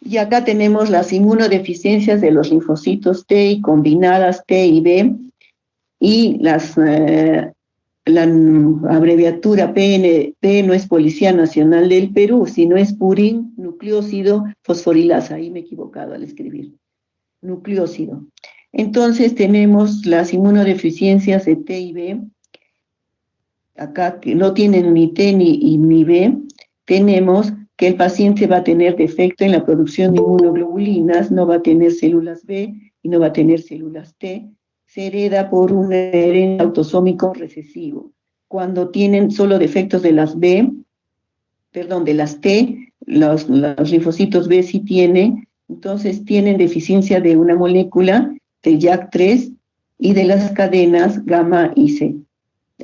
Y acá tenemos las inmunodeficiencias de los linfocitos T y combinadas T y B, y la abreviatura PNP no es Policía Nacional del Perú, sino es purín nucleósido fosforilasa. Ahí me he equivocado al escribir. Nucleósido. Entonces tenemos las inmunodeficiencias de T y B. Acá que no tienen ni T ni B, tenemos que el paciente va a tener defecto en la producción de inmunoglobulinas, no va a tener células B y no va a tener células T, se hereda por un ARN autosómico recesivo. Cuando tienen solo defectos de las B, perdón, de las T, los linfocitos B sí tienen, entonces tienen deficiencia de una molécula de JAK3 y de las cadenas gamma y C.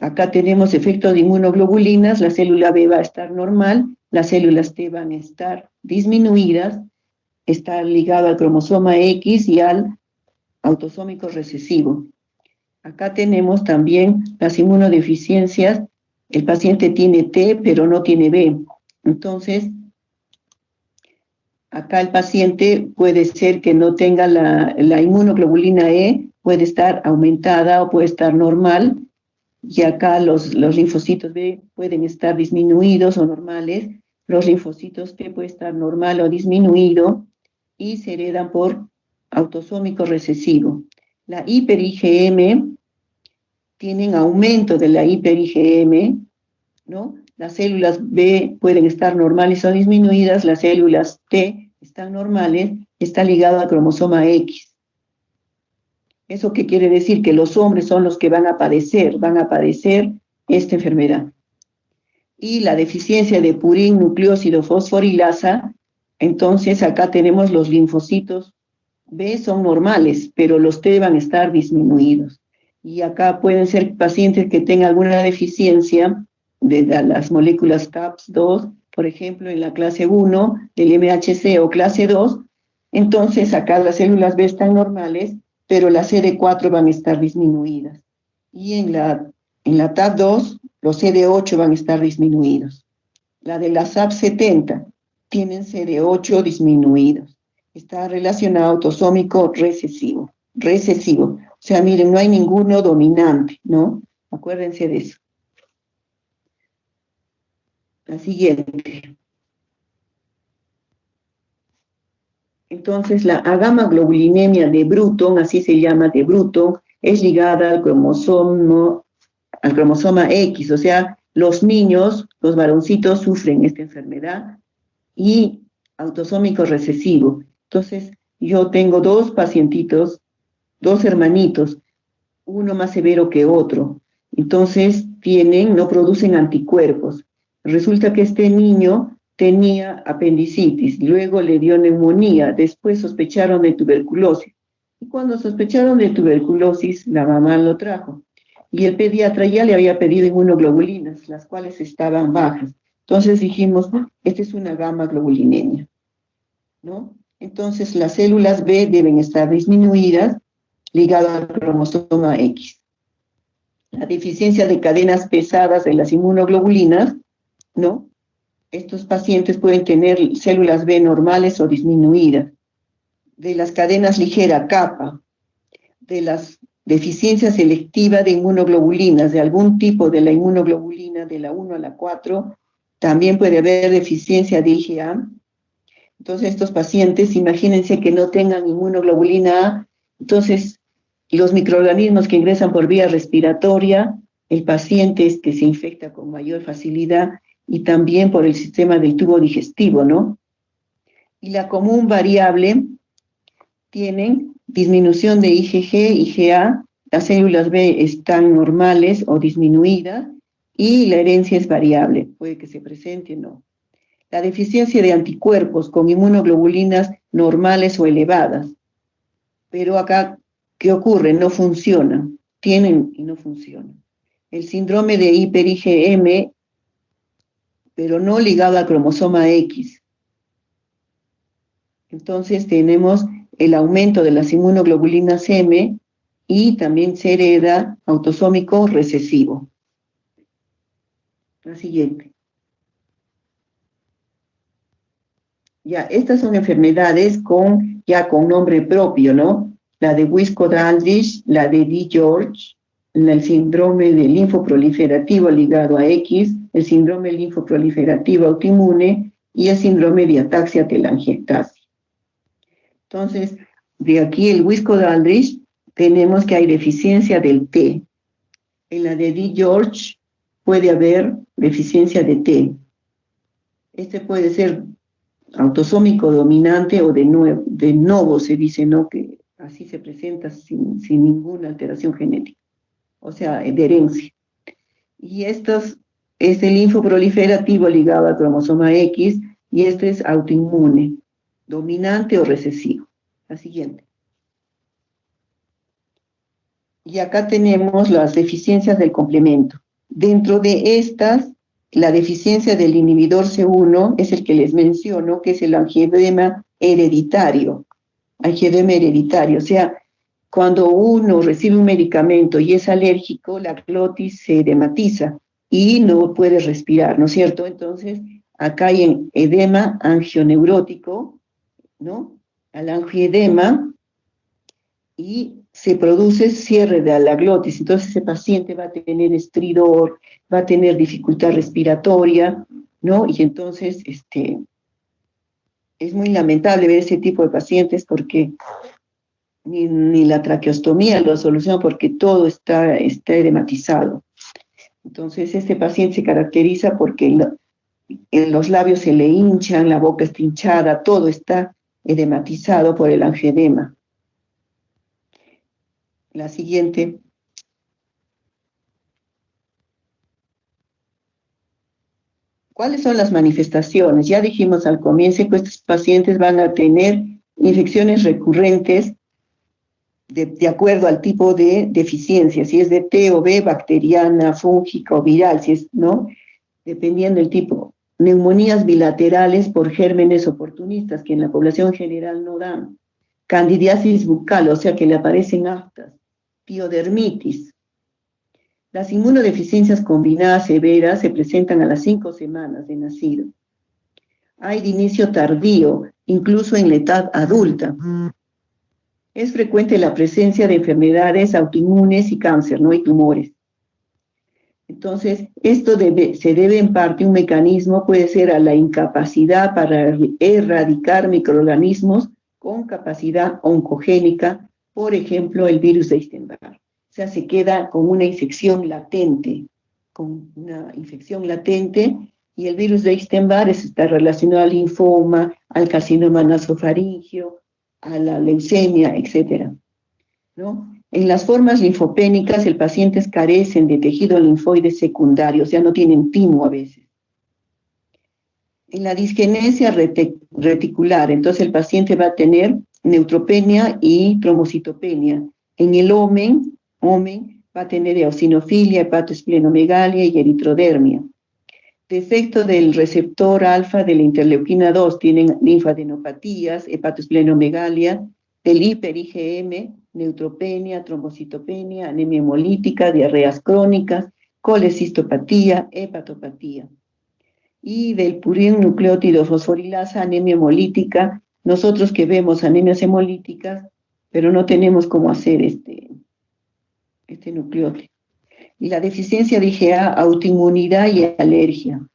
Acá tenemos efecto de inmunoglobulinas, la célula B va a estar normal, las células T van a estar disminuidas, está ligado al cromosoma X y al autosómico recesivo. Acá tenemos también las inmunodeficiencias, el paciente tiene T pero no tiene B, entonces acá el paciente puede ser que no tenga la inmunoglobulina E, puede estar aumentada o puede estar normal, y acá los linfocitos B pueden estar disminuidos o normales, los linfocitos T pueden estar normal o disminuido, y se heredan por autosómico recesivo. La hiper-IgM, tienen aumento de la hiper-IgM, ¿no? Las células B pueden estar normales o disminuidas, las células T están normales, está ligado al cromosoma X. ¿Eso qué quiere decir? Que los hombres son los que van a padecer esta enfermedad. Y la deficiencia de purín nucleósido fosforilasa, entonces acá tenemos los linfocitos B son normales, pero los T van a estar disminuidos. Y acá pueden ser pacientes que tengan alguna deficiencia de las moléculas CAPS2, por ejemplo, en la clase 1 del MHC o clase 2, Entonces acá las células B están normales, pero las CD4 van a estar disminuidas. Y en la TAP2, los CD8 van a estar disminuidos. La de la SAP70 tienen CD8 disminuidos. Está relacionado autosómico recesivo. Recesivo. O sea, miren, no hay ninguno dominante, ¿no? Acuérdense de eso. La siguiente. Entonces, la agamaglobulinemia de Bruton, así se llama de Bruton, es ligada al cromosoma X, o sea, los niños, los varoncitos sufren esta enfermedad y autosómico recesivo. Entonces, yo tengo dos pacientitos, dos hermanitos, uno más severo que otro. Entonces, no producen anticuerpos. Resulta que este niño tenía apendicitis, luego le dio neumonía, después sospecharon de tuberculosis. Y cuando sospecharon de tuberculosis, la mamá lo trajo. Y el pediatra ya le había pedido inmunoglobulinas, las cuales estaban bajas. Entonces dijimos, esta es una gamma globulinemia, ¿no? Entonces las células B deben estar disminuidas, ligado al cromosoma X. La deficiencia de cadenas pesadas de las inmunoglobulinas, ¿no? Estos pacientes pueden tener células B normales o disminuidas. De las cadenas ligera, kappa, de las deficiencias selectivas de inmunoglobulinas, de algún tipo de la inmunoglobulina, de la 1 a la 4, también puede haber deficiencia de IgA. Entonces estos pacientes, imagínense que no tengan inmunoglobulina A, entonces los microorganismos que ingresan por vía respiratoria, el paciente se infecta con mayor facilidad y también por el sistema del tubo digestivo, ¿no? Y la común variable tienen disminución de IgG, IgA, las células B están normales o disminuidas y la herencia es variable, puede que se presente o no. La deficiencia de anticuerpos con inmunoglobulinas normales o elevadas. Pero acá, ¿qué ocurre? No funcionan. Tienen y no funcionan. El síndrome de hiper-IgM, pero no ligado al cromosoma X. Entonces tenemos el aumento de las inmunoglobulinas M y también se hereda autosómico recesivo. La siguiente. Ya, estas son enfermedades ya con nombre propio, ¿no? La de Wiskott-Aldrich, la de D-George, el síndrome de linfoproliferativo ligado a X, el síndrome linfoproliferativo autoinmune y el síndrome de ataxia telangiectasia. Entonces, de aquí el Wiskott-Aldrich tenemos que hay deficiencia del T. En la de D-George puede haber deficiencia de T. Este puede ser autosómico dominante o de novo se dice, ¿no? Que así se presenta sin ninguna alteración genética, o sea, de herencia. Y es el linfoproliferativo ligado al cromosoma X, y este es autoinmune, dominante o recesivo. La siguiente. Y acá tenemos las deficiencias del complemento. Dentro de estas, la deficiencia del inhibidor C1 es el que les menciono, que es el angioedema hereditario. Angioedema hereditario, o sea, cuando uno recibe un medicamento y es alérgico, la glotis se edematiza y no puede respirar, ¿no es cierto? Entonces, acá hay edema angioneurótico, ¿no? Al angioedema y se produce cierre de la glotis, entonces ese paciente va a tener estridor, va a tener dificultad respiratoria, ¿no? Y entonces es muy lamentable ver ese tipo de pacientes porque ni la traqueostomía lo soluciona porque todo está edematizado. Entonces este paciente se caracteriza porque en los labios se le hinchan, la boca está hinchada, todo está edematizado por el angioedema. La siguiente. ¿Cuáles son las manifestaciones? Ya dijimos al comienzo que estos pacientes van a tener infecciones recurrentes de acuerdo al tipo de deficiencia, si es de T o B, bacteriana, fúngica o viral, si es, ¿no? Dependiendo del tipo. neumonías bilaterales por gérmenes oportunistas, que en la población general no dan, candidiasis bucal, o sea que le aparecen aftas, piodermitis. Las inmunodeficiencias combinadas severas se presentan a las 5 semanas de nacido. Hay de inicio tardío, incluso en la edad adulta. Es frecuente la presencia de enfermedades autoinmunes y cáncer, ¿no? Y tumores. Entonces, esto se debe en parte a un mecanismo, puede ser a la incapacidad para erradicar microorganismos con capacidad oncogénica, por ejemplo, el virus de Epstein-Barr. O sea, se queda con una infección latente, y el virus de Epstein-Barr está relacionado al linfoma, al carcinoma nasofaríngeo, a la leucemia, etc., ¿no? En las formas linfopénicas, el pacientes carecen de tejido linfoide secundario, o sea, no tienen timo a veces. En la disgenesia reticular, entonces el paciente va a tener neutropenia y trombocitopenia. En el omen va a tener eosinofilia, hepatoesplenomegalia y eritrodermia. Defecto del receptor alfa de la interleuquina 2, tienen linfadenopatías, hepatoesplenomegalia, del hiper-IgM, neutropenia, trombocitopenia, anemia hemolítica, diarreas crónicas, colecistopatía, hepatopatía. Y del purina nucleótido fosforilasa, anemia hemolítica, nosotros que vemos anemias hemolíticas, pero no tenemos cómo hacer este nucleótido. Y la deficiencia de IgA, autoinmunidad y alergia.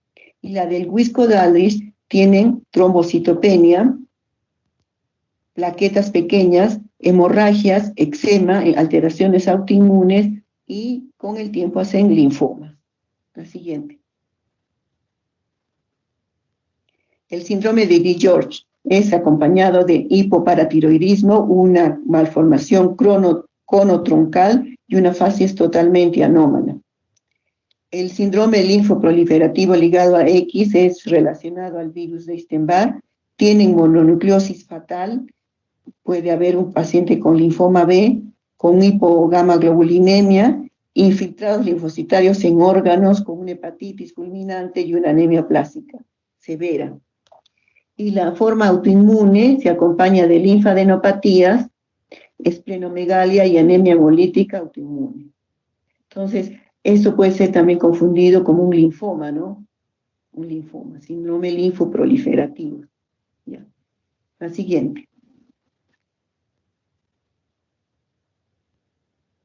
Y la del Wisco-Dalrich tienen trombocitopenia, plaquetas pequeñas, hemorragias, eczema, alteraciones autoinmunes y con el tiempo hacen linfomas. La siguiente. El síndrome de D-George es acompañado de hipoparatiroidismo, una malformación conotroncal y una facies totalmente anómala. El síndrome linfoproliferativo ligado a X es relacionado al virus de Epstein-Barr, tienen mononucleosis fatal, puede haber un paciente con linfoma B, con hipogamaglobulinemia, infiltrados linfocitarios en órganos con una hepatitis fulminante y una anemia plástica severa. Y la forma autoinmune se acompaña de linfadenopatías, esplenomegalia y anemia hemolítica autoinmune. Entonces, esto puede ser también confundido como un linfoma, ¿no? Un linfoma, síndrome linfoproliferativo. Ya. La siguiente.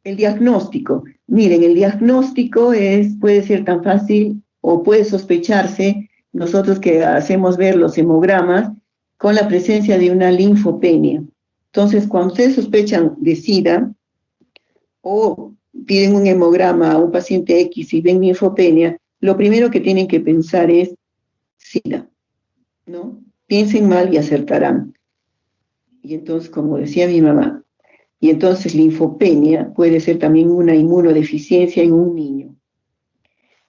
El diagnóstico. Miren, el diagnóstico puede ser tan fácil o puede sospecharse, nosotros que hacemos ver los hemogramas, con la presencia de una linfopenia. Entonces, cuando ustedes sospechan de SIDA o piden un hemograma a un paciente X y ven linfopenia, lo primero que tienen que pensar es SIDA, ¿no? Piensen mal y acertarán. Y entonces, como decía mi mamá, y entonces linfopenia puede ser también una inmunodeficiencia en un niño.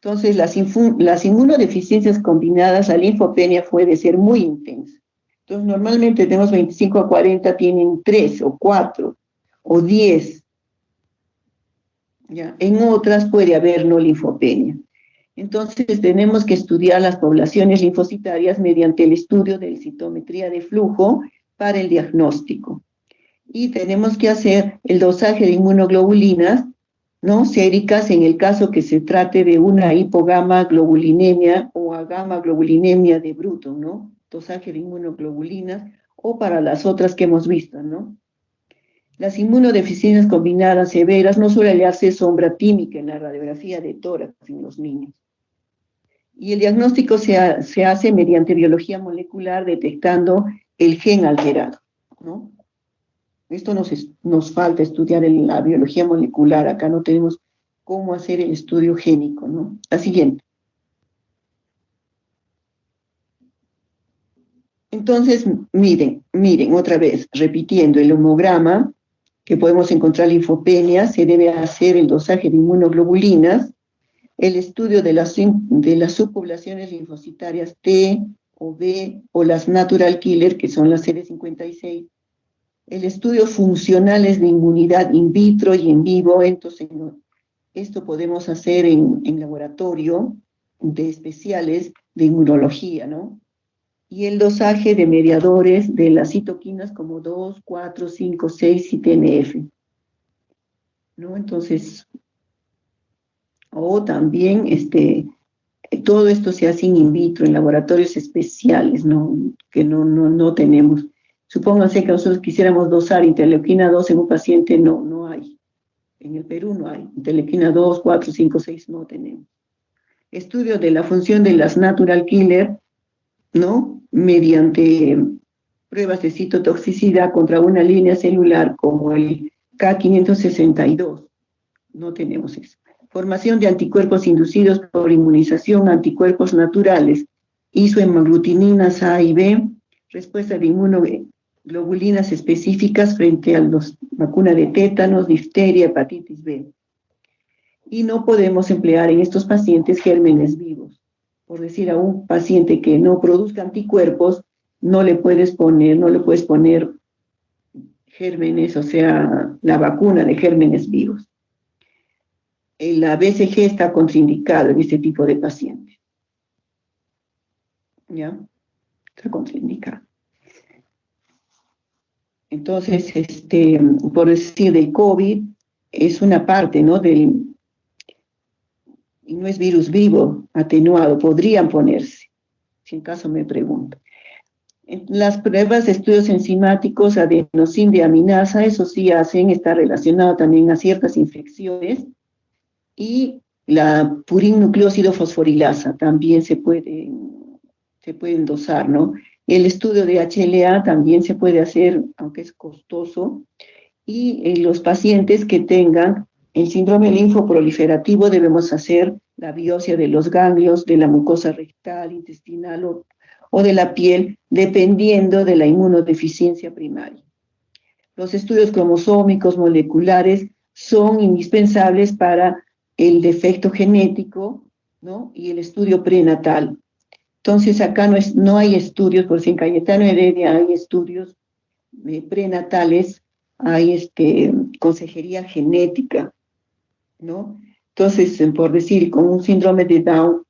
Entonces, las inmunodeficiencias combinadas, la linfopenia puede ser muy intensa. Entonces, normalmente tenemos 25 a 40, tienen 3 o 4 o 10. ¿Ya? En otras puede haber no linfopenia. Entonces, tenemos que estudiar las poblaciones linfocitarias mediante el estudio de citometría de flujo para el diagnóstico. Y tenemos que hacer el dosaje de inmunoglobulinas, ¿no? Séricas en el caso que se trate de una hipogamaglobulinemia o agamaglobulinemia de Bruton, ¿no? Dosaje de inmunoglobulinas, o para las otras que hemos visto, ¿no? Las inmunodeficiencias combinadas severas no suele hallarse sombra tímica en la radiografía de tórax en los niños. Y el diagnóstico se hace mediante biología molecular detectando el gen alterado, ¿no? Esto nos falta estudiar en la biología molecular, acá no tenemos cómo hacer el estudio génico, ¿no? La siguiente. Entonces, miren, otra vez, repitiendo, el hemograma, que podemos encontrar linfopenia, se debe hacer el dosaje de inmunoglobulinas, el estudio de las subpoblaciones linfocitarias T o B o las natural killer, que son las CD56, el estudio funcionales de inmunidad in vitro y en vivo. Entonces, esto podemos hacer en laboratorio, especiales de inmunología, ¿no? Y el dosaje de mediadores de las citoquinas como 2, 4, 5, 6 y TNF, ¿no? Entonces, o también todo esto se hace in vitro, en laboratorios especiales, ¿no? Que no tenemos. Supónganse que nosotros quisiéramos dosar interleuquina 2 en un paciente, no hay. En el Perú no hay. Interleuquina 2, 4, 5, 6 no tenemos. Estudio de la función de las natural killer, ¿no? Mediante pruebas de citotoxicidad contra una línea celular como el K562. No tenemos eso. Formación de anticuerpos inducidos por inmunización, anticuerpos naturales, isohemaglutininas A y B, respuesta de inmunoglobulinas específicas frente a las vacunas de tétanos, difteria, hepatitis B. Y no podemos emplear en estos pacientes gérmenes vivos. Por decir, a un paciente que no produzca anticuerpos, no le puedes poner gérmenes, o sea, la vacuna de gérmenes vivos. La BCG está contraindicado en este tipo de pacientes. ¿Ya? Está contraindicado. Entonces, por decir, del COVID, es una parte, ¿no? Y no es virus vivo, atenuado, podrían ponerse, si en caso me pregunto. Las pruebas de estudios enzimáticos, adenosín de aminasa, eso sí está relacionado también a ciertas infecciones, y la purín nucleósido fosforilasa también se pueden dosar, ¿no? El estudio de HLA también se puede hacer, aunque es costoso, y en los pacientes que tengan el síndrome linfoproliferativo debemos hacer la biopsia de los ganglios, de la mucosa rectal, intestinal o de la piel, dependiendo de la inmunodeficiencia primaria. Los estudios cromosómicos moleculares son indispensables para el defecto genético, ¿no? Y el estudio prenatal. Entonces, acá no hay estudios, por si en Cayetano Heredia hay estudios prenatales, hay consejería genética, ¿no? Entonces, por decir, con un síndrome de Down,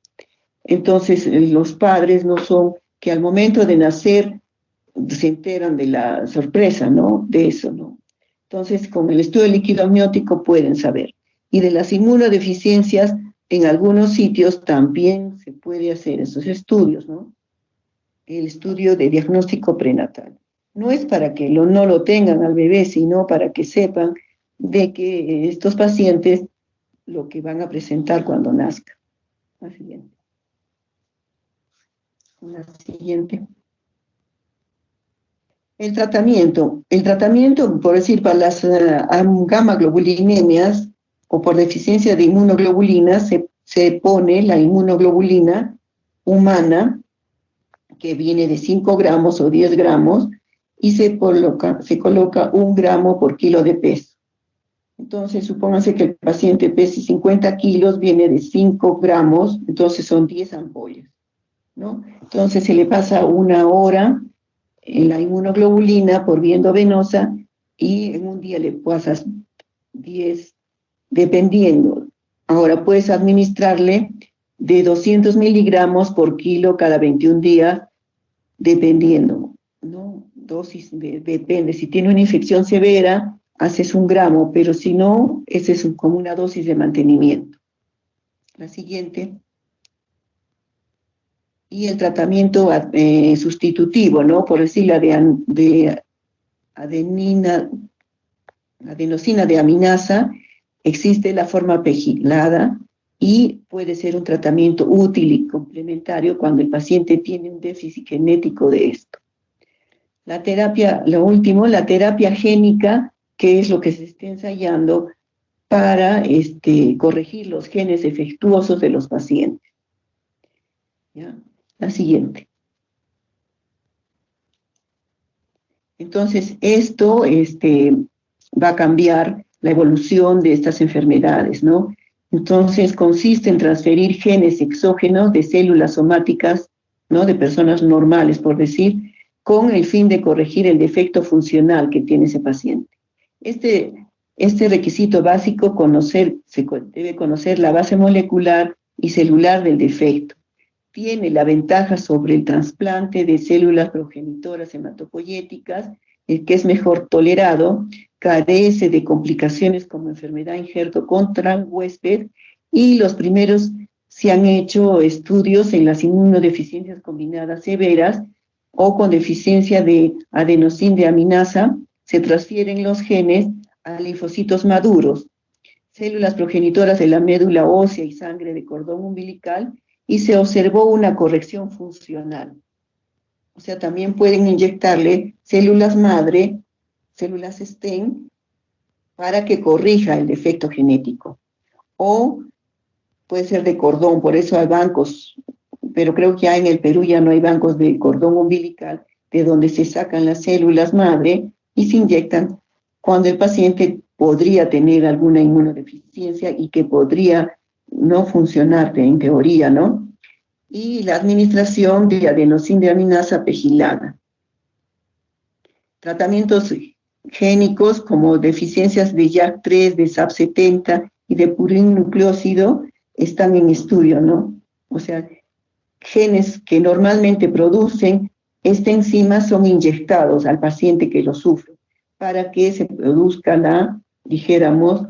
entonces los padres no son, que al momento de nacer se enteran de la sorpresa, ¿no? De eso, ¿no? Entonces, con el estudio líquido amniótico pueden saber. Y de las inmunodeficiencias, en algunos sitios también se puede hacer esos estudios, ¿no? El estudio de diagnóstico prenatal. No es para que no lo tengan al bebé, sino para que sepan de que estos pacientes lo que van a presentar cuando nazcan. La siguiente. La siguiente. El tratamiento, por decir, para las gamma globulinemias o por deficiencia de inmunoglobulinas, se pone la inmunoglobulina humana, que viene de 5 gramos o 10 gramos, y se coloca 1 gramo por kilo de peso. Entonces, supónganse que el paciente pese 50 kilos, viene de 5 gramos, entonces son 10 ampollas, ¿no? Entonces se le pasa 1 hora en la inmunoglobulina por vía endovenosa y en un día le pasas 10, dependiendo. Ahora puedes administrarle de 200 miligramos por kilo cada 21 días, dependiendo, ¿no? Dosis, depende. Si tiene una infección severa, haces 1 gramo, pero si no, esa es como una dosis de mantenimiento. La siguiente. Y el tratamiento sustitutivo, ¿no? Por decir, la de adenosina de aminasa, existe la forma pegilada y puede ser un tratamiento útil y complementario cuando el paciente tiene un déficit genético de esto. La terapia, lo último, la terapia génica, que es lo que se está ensayando para corregir los genes defectuosos de los pacientes. ¿Ya? La siguiente. Entonces, esto va a cambiar la evolución de estas enfermedades, ¿no? Entonces, consiste en transferir genes exógenos de células somáticas, ¿no? De personas normales, por decir, con el fin de corregir el defecto funcional que tiene ese paciente. Este requisito básico, se debe conocer la base molecular y celular del defecto. Tiene la ventaja sobre el trasplante de células progenitoras hematopoyéticas, el que es mejor tolerado, carece de complicaciones como enfermedad injerto contra huésped, y los primeros se han hecho estudios en las inmunodeficiencias combinadas severas o con deficiencia de adenosín de aminasa. Se transfieren los genes a linfocitos maduros, células progenitoras de la médula ósea y sangre de cordón umbilical, y se observó una corrección funcional. O sea, también pueden inyectarle células madre, células STEM, para que corrija el defecto genético. O puede ser de cordón, por eso hay bancos, pero creo que ya en el Perú ya no hay bancos de cordón umbilical, de donde se sacan las células madre y se inyectan cuando el paciente podría tener alguna inmunodeficiencia y que podría no funcionar en teoría, ¿no? Y la administración de adenosín de aminasa pegilada. Tratamientos génicos como deficiencias de JAK3, de SAP70 y de purín nucleócido están en estudio, ¿no? O sea, genes que normalmente producen esta enzima son inyectados al paciente que lo sufre para que se produzca la, dijéramos,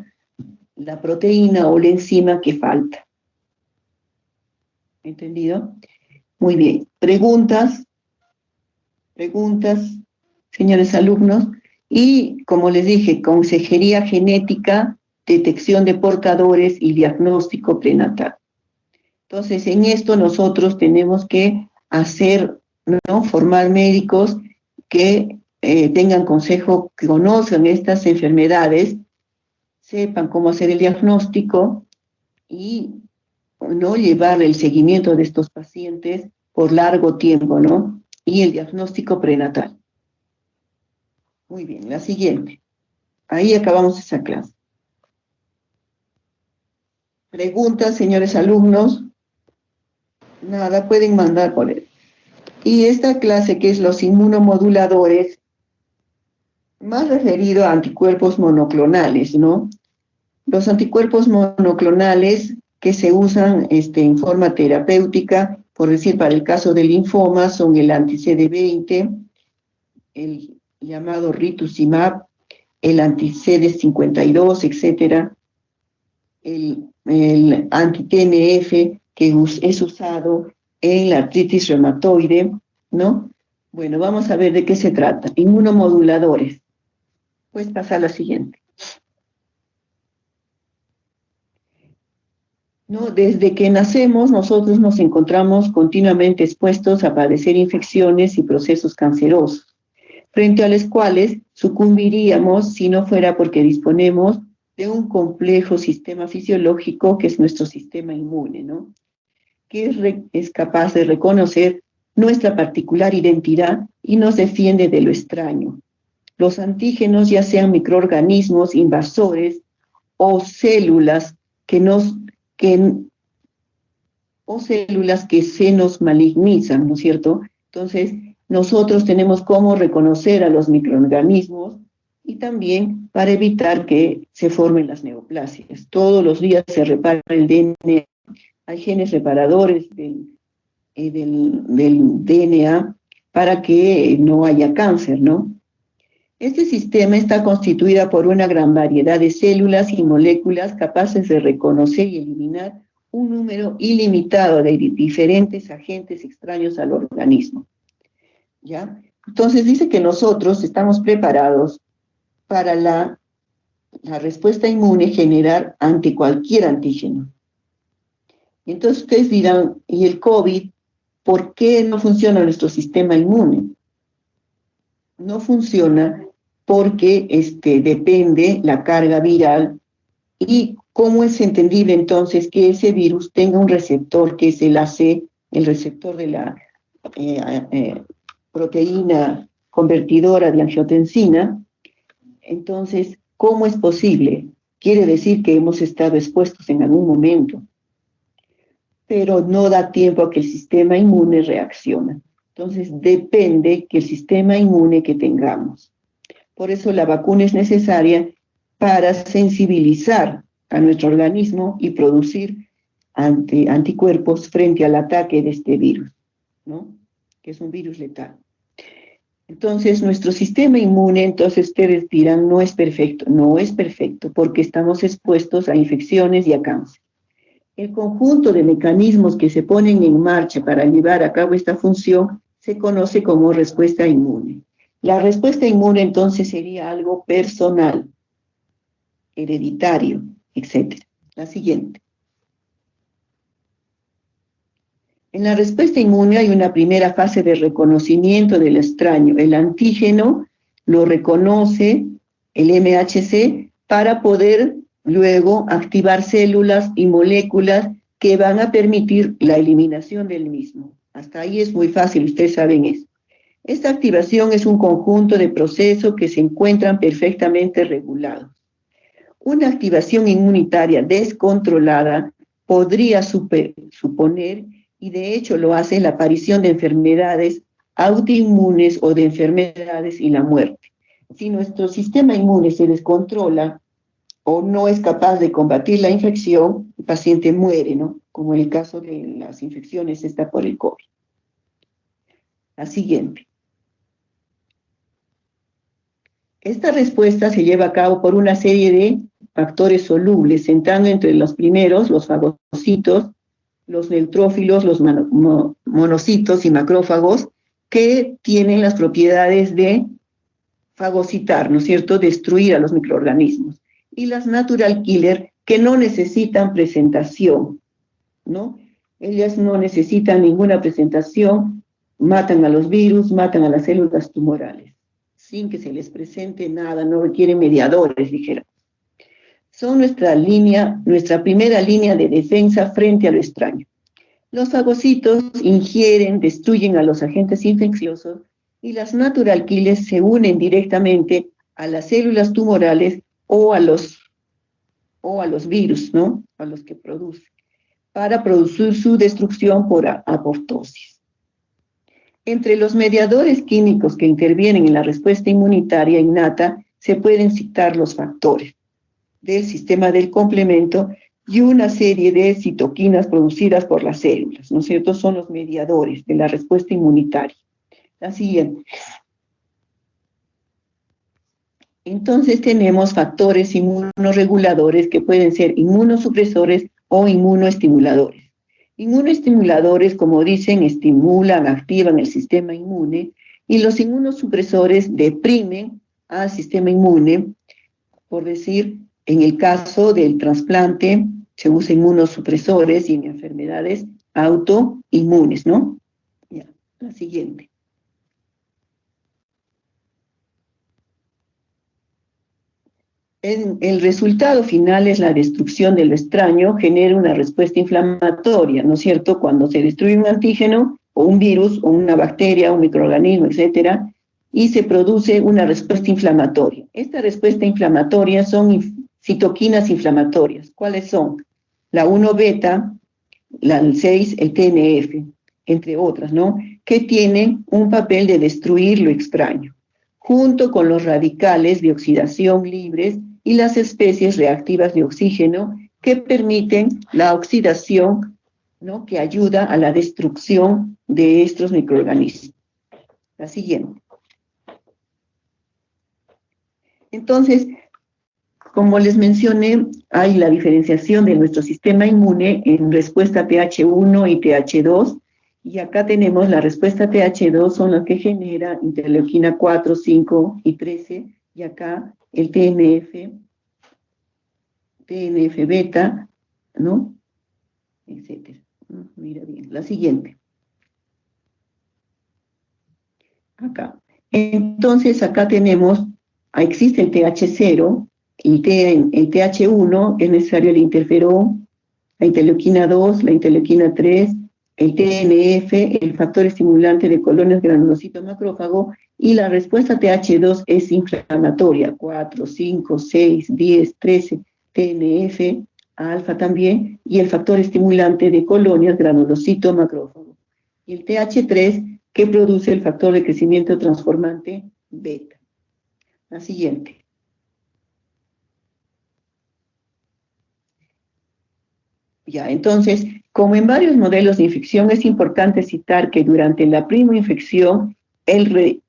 la proteína o la enzima que falta. ¿Entendido? Muy bien. ¿Preguntas? ¿Preguntas, señores alumnos? Y, como les dije, consejería genética, detección de portadores y diagnóstico prenatal. Entonces, en esto nosotros tenemos que hacer, ¿no?, formar médicos que tengan consejo, que conozcan estas enfermedades, sepan cómo hacer el diagnóstico y no llevar el seguimiento de estos pacientes por largo tiempo, ¿no? Y el diagnóstico prenatal. Muy bien, la siguiente. Ahí acabamos esa clase. ¿Preguntas, señores alumnos? Nada, pueden mandar por él. Y esta clase, que es los inmunomoduladores, más referido a anticuerpos monoclonales, ¿no? Los anticuerpos monoclonales que se usan en forma terapéutica, por decir, para el caso del linfoma, son el anti-CD20, el llamado rituximab, el anti-CD52, etcétera, el anti-TNF, que es usado en la artritis reumatoide, ¿no? Bueno, vamos a ver de qué se trata. Inmunomoduladores. Puedes pasar a la siguiente. ¿No? Desde que nacemos, nosotros nos encontramos continuamente expuestos a padecer infecciones y procesos cancerosos, frente a los cuales sucumbiríamos si no fuera porque disponemos de un complejo sistema fisiológico que es nuestro sistema inmune, ¿no? Que es capaz de reconocer nuestra particular identidad y nos defiende de lo extraño. Los antígenos, ya sean microorganismos invasores o células o células que se nos malignizan, ¿no es cierto? Entonces, nosotros tenemos cómo reconocer a los microorganismos y también para evitar que se formen las neoplasias. Todos los días se repara el DNA. Hay genes reparadores del DNA para que no haya cáncer, ¿no? Este sistema está constituido por una gran variedad de células y moléculas capaces de reconocer y eliminar un número ilimitado de diferentes agentes extraños al organismo. ¿Ya? Entonces dice que nosotros estamos preparados para la respuesta inmune generar ante cualquier antígeno. Entonces ustedes dirán, ¿y el COVID? ¿Por qué no funciona nuestro sistema inmune? No funciona porque depende la carga viral. ¿Y cómo es entendible entonces que ese virus tenga un receptor que es el AC, el receptor de la proteína convertidora de angiotensina? Entonces, ¿cómo es posible? Quiere decir que hemos estado expuestos en algún momento, pero no da tiempo a que el sistema inmune reaccione. Entonces, depende que el sistema inmune que tengamos. Por eso la vacuna es necesaria para sensibilizar a nuestro organismo y producir anticuerpos frente al ataque de este virus, ¿no? Que es un virus letal. Entonces, nuestro sistema inmune, entonces ustedes dirán, no es perfecto. No es perfecto porque estamos expuestos a infecciones y a cáncer. El conjunto de mecanismos que se ponen en marcha para llevar a cabo esta función se conoce como respuesta inmune. La respuesta inmune entonces sería algo personal, hereditario, etc. La siguiente. En la respuesta inmune hay una primera fase de reconocimiento del extraño. El antígeno lo reconoce, el MHC, para poder luego activar células y moléculas que van a permitir la eliminación del mismo. Hasta ahí es muy fácil, ustedes saben eso. Esta activación es un conjunto de procesos que se encuentran perfectamente regulados. Una activación inmunitaria descontrolada podría suponer, y de hecho lo hace, la aparición de enfermedades autoinmunes o de enfermedades y la muerte. Si nuestro sistema inmune se descontrola o no es capaz de combatir la infección, el paciente muere, ¿no? Como en el caso de las infecciones por el COVID. La siguiente. Esta respuesta se lleva a cabo por una serie de factores solubles, entrando entre los primeros, los fagocitos, los neutrófilos, los monocitos y macrófagos, que tienen las propiedades de fagocitar, ¿no es cierto?, destruir a los microorganismos. Y las natural killer, que no necesitan presentación, ¿no? Ellas no necesitan ninguna presentación, matan a los virus, matan a las células tumorales, sin que se les presente nada, no requieren mediadores, dijeron. Son nuestra primera línea de defensa frente a lo extraño. Los fagocitos ingieren, destruyen a los agentes infecciosos y las natural killers se unen directamente a las células tumorales o a los virus, ¿no? A los que producen, para producir su destrucción por apoptosis. Entre los mediadores químicos que intervienen en la respuesta inmunitaria innata se pueden citar los factores del sistema del complemento y una serie de citoquinas producidas por las células, ¿no es cierto? Son los mediadores de la respuesta inmunitaria. La siguiente. Entonces tenemos factores inmunoreguladores que pueden ser inmunosupresores o inmunoestimuladores. Inmunoestimuladores, como dicen, estimulan, activan el sistema inmune, y los inmunosupresores deprimen al sistema inmune. Por decir, en el caso del trasplante se usan inmunosupresores y en enfermedades autoinmunes, ¿no? Ya, la siguiente. El resultado final es la destrucción de lo extraño, genera una respuesta inflamatoria, ¿no es cierto? Cuando se destruye un antígeno, o un virus, o una bacteria, un microorganismo, etcétera, y se produce una respuesta inflamatoria. Esta respuesta inflamatoria son citoquinas inflamatorias. ¿Cuáles son? La 1-beta, la 6, el TNF, entre otras, ¿no? Que tienen un papel de destruir lo extraño, junto con los radicales de oxidación libres y las especies reactivas de oxígeno que permiten la oxidación, ¿no?, que ayuda a la destrucción de estos microorganismos. La siguiente. Entonces, como les mencioné, hay la diferenciación de nuestro sistema inmune en respuesta TH1 y TH2, y acá tenemos la respuesta TH2, son las que genera interleuquina 4, 5 y 13, y acá el TNF beta, ¿no? Etcétera. Mira bien, la siguiente. Acá. Entonces, acá tenemos, existe el TH0, el TH1, es necesario el interferón, la interleuquina 2, la interleuquina 3, el TNF, el factor estimulante de colonias granulocito macrófago, y la respuesta TH2 es inflamatoria, 4, 5, 6, 10, 13, TNF, alfa también, y el factor estimulante de colonias granulocito macrófago. Y el TH3, que produce el factor de crecimiento transformante beta. La siguiente. Ya, entonces, como en varios modelos de infección, es importante citar que durante la primoinfección, el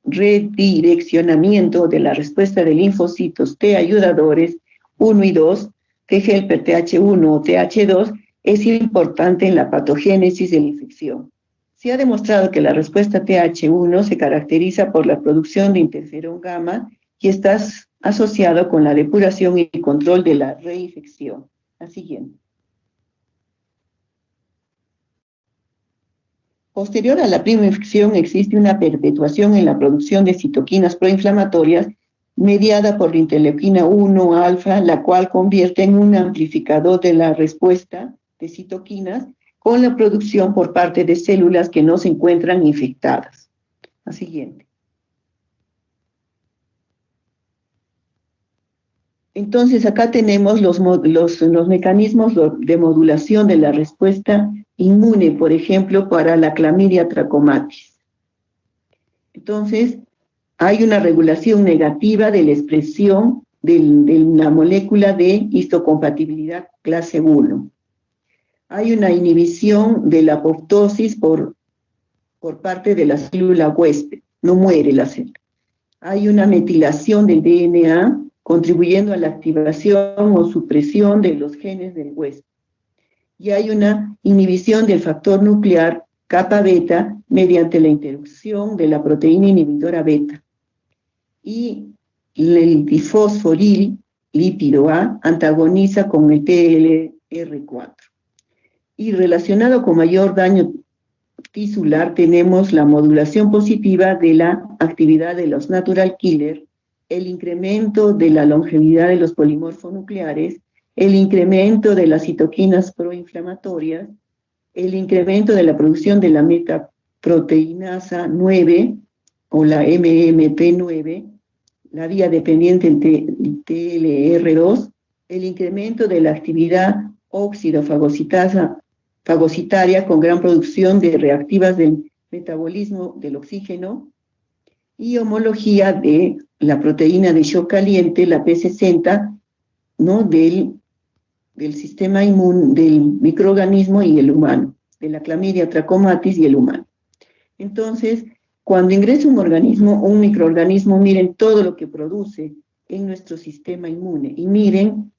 redireccionamiento de la respuesta de linfocitos T ayudadores 1 y 2, T helper TH1 o TH2, es importante en la patogénesis de la infección. Se ha demostrado que la respuesta TH1 se caracteriza por la producción de interferón gamma y está asociado con la depuración y control de la reinfección. La siguiente. Posterior a la primoinfección existe una perpetuación en la producción de citoquinas proinflamatorias mediada por la interleuquina 1 alfa, la cual convierte en un amplificador de la respuesta de citoquinas con la producción por parte de células que no se encuentran infectadas. La siguiente. Entonces, acá tenemos los mecanismos de modulación de la respuesta inmune, por ejemplo, para la clamidia trachomatis. Entonces, hay una regulación negativa de la expresión de la molécula de histocompatibilidad clase 1. Hay una inhibición de la apoptosis por parte de la célula huésped, no muere la célula. Hay una metilación del DNA, contribuyendo a la activación o supresión de los genes del huésped. Y hay una inhibición del factor nuclear kappa beta mediante la interrupción de la proteína inhibidora beta. Y el difosforil lípido A antagoniza con el TLR4. Y relacionado con mayor daño tisular tenemos la modulación positiva de la actividad de los natural killer, el incremento de la longevidad de los polimorfonucleares, el incremento de las citoquinas proinflamatorias, el incremento de la producción de la metaproteinasa 9 o la MMP9, la vía dependiente del TLR2, el incremento de la actividad óxido-fagocitaria con gran producción de reactivas del metabolismo del oxígeno y homología de la proteína de shock caliente, la P60, ¿no? del sistema inmune, del microorganismo y el humano, de la clamidia trachomatis y el humano. Entonces, cuando ingresa un microorganismo, miren todo lo que produce en nuestro sistema inmune y miren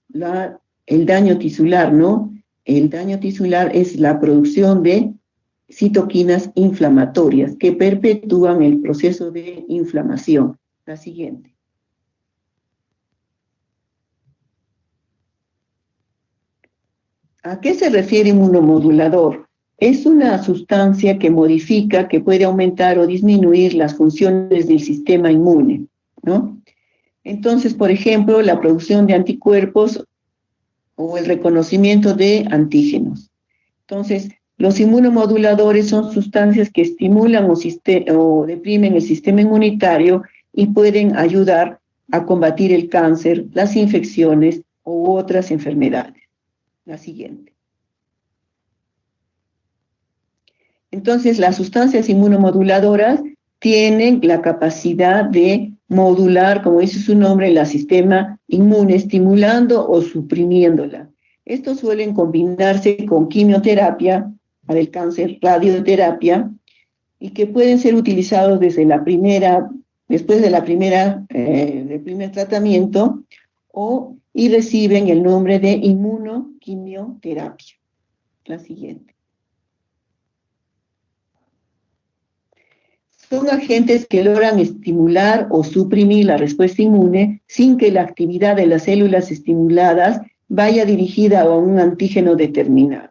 el daño tisular, ¿no? El daño tisular es la producción de citoquinas inflamatorias que perpetúan el proceso de inflamación. La siguiente. ¿A qué se refiere inmunomodulador? Es una sustancia que modifica, que puede aumentar o disminuir las funciones del sistema inmune, ¿no? Entonces, por ejemplo, la producción de anticuerpos o el reconocimiento de antígenos. Entonces, los inmunomoduladores son sustancias que estimulan o deprimen el sistema inmunitario y pueden ayudar a combatir el cáncer, las infecciones u otras enfermedades. La siguiente. Entonces, las sustancias inmunomoduladoras tienen la capacidad de modular, como dice su nombre, el sistema inmune, estimulando o suprimiéndola. Estos suelen combinarse con quimioterapia para el cáncer, radioterapia, y que pueden ser utilizados después del primer tratamiento, y reciben el nombre de inmunoquimioterapia. La siguiente. Son agentes que logran estimular o suprimir la respuesta inmune sin que la actividad de las células estimuladas vaya dirigida a un antígeno determinado.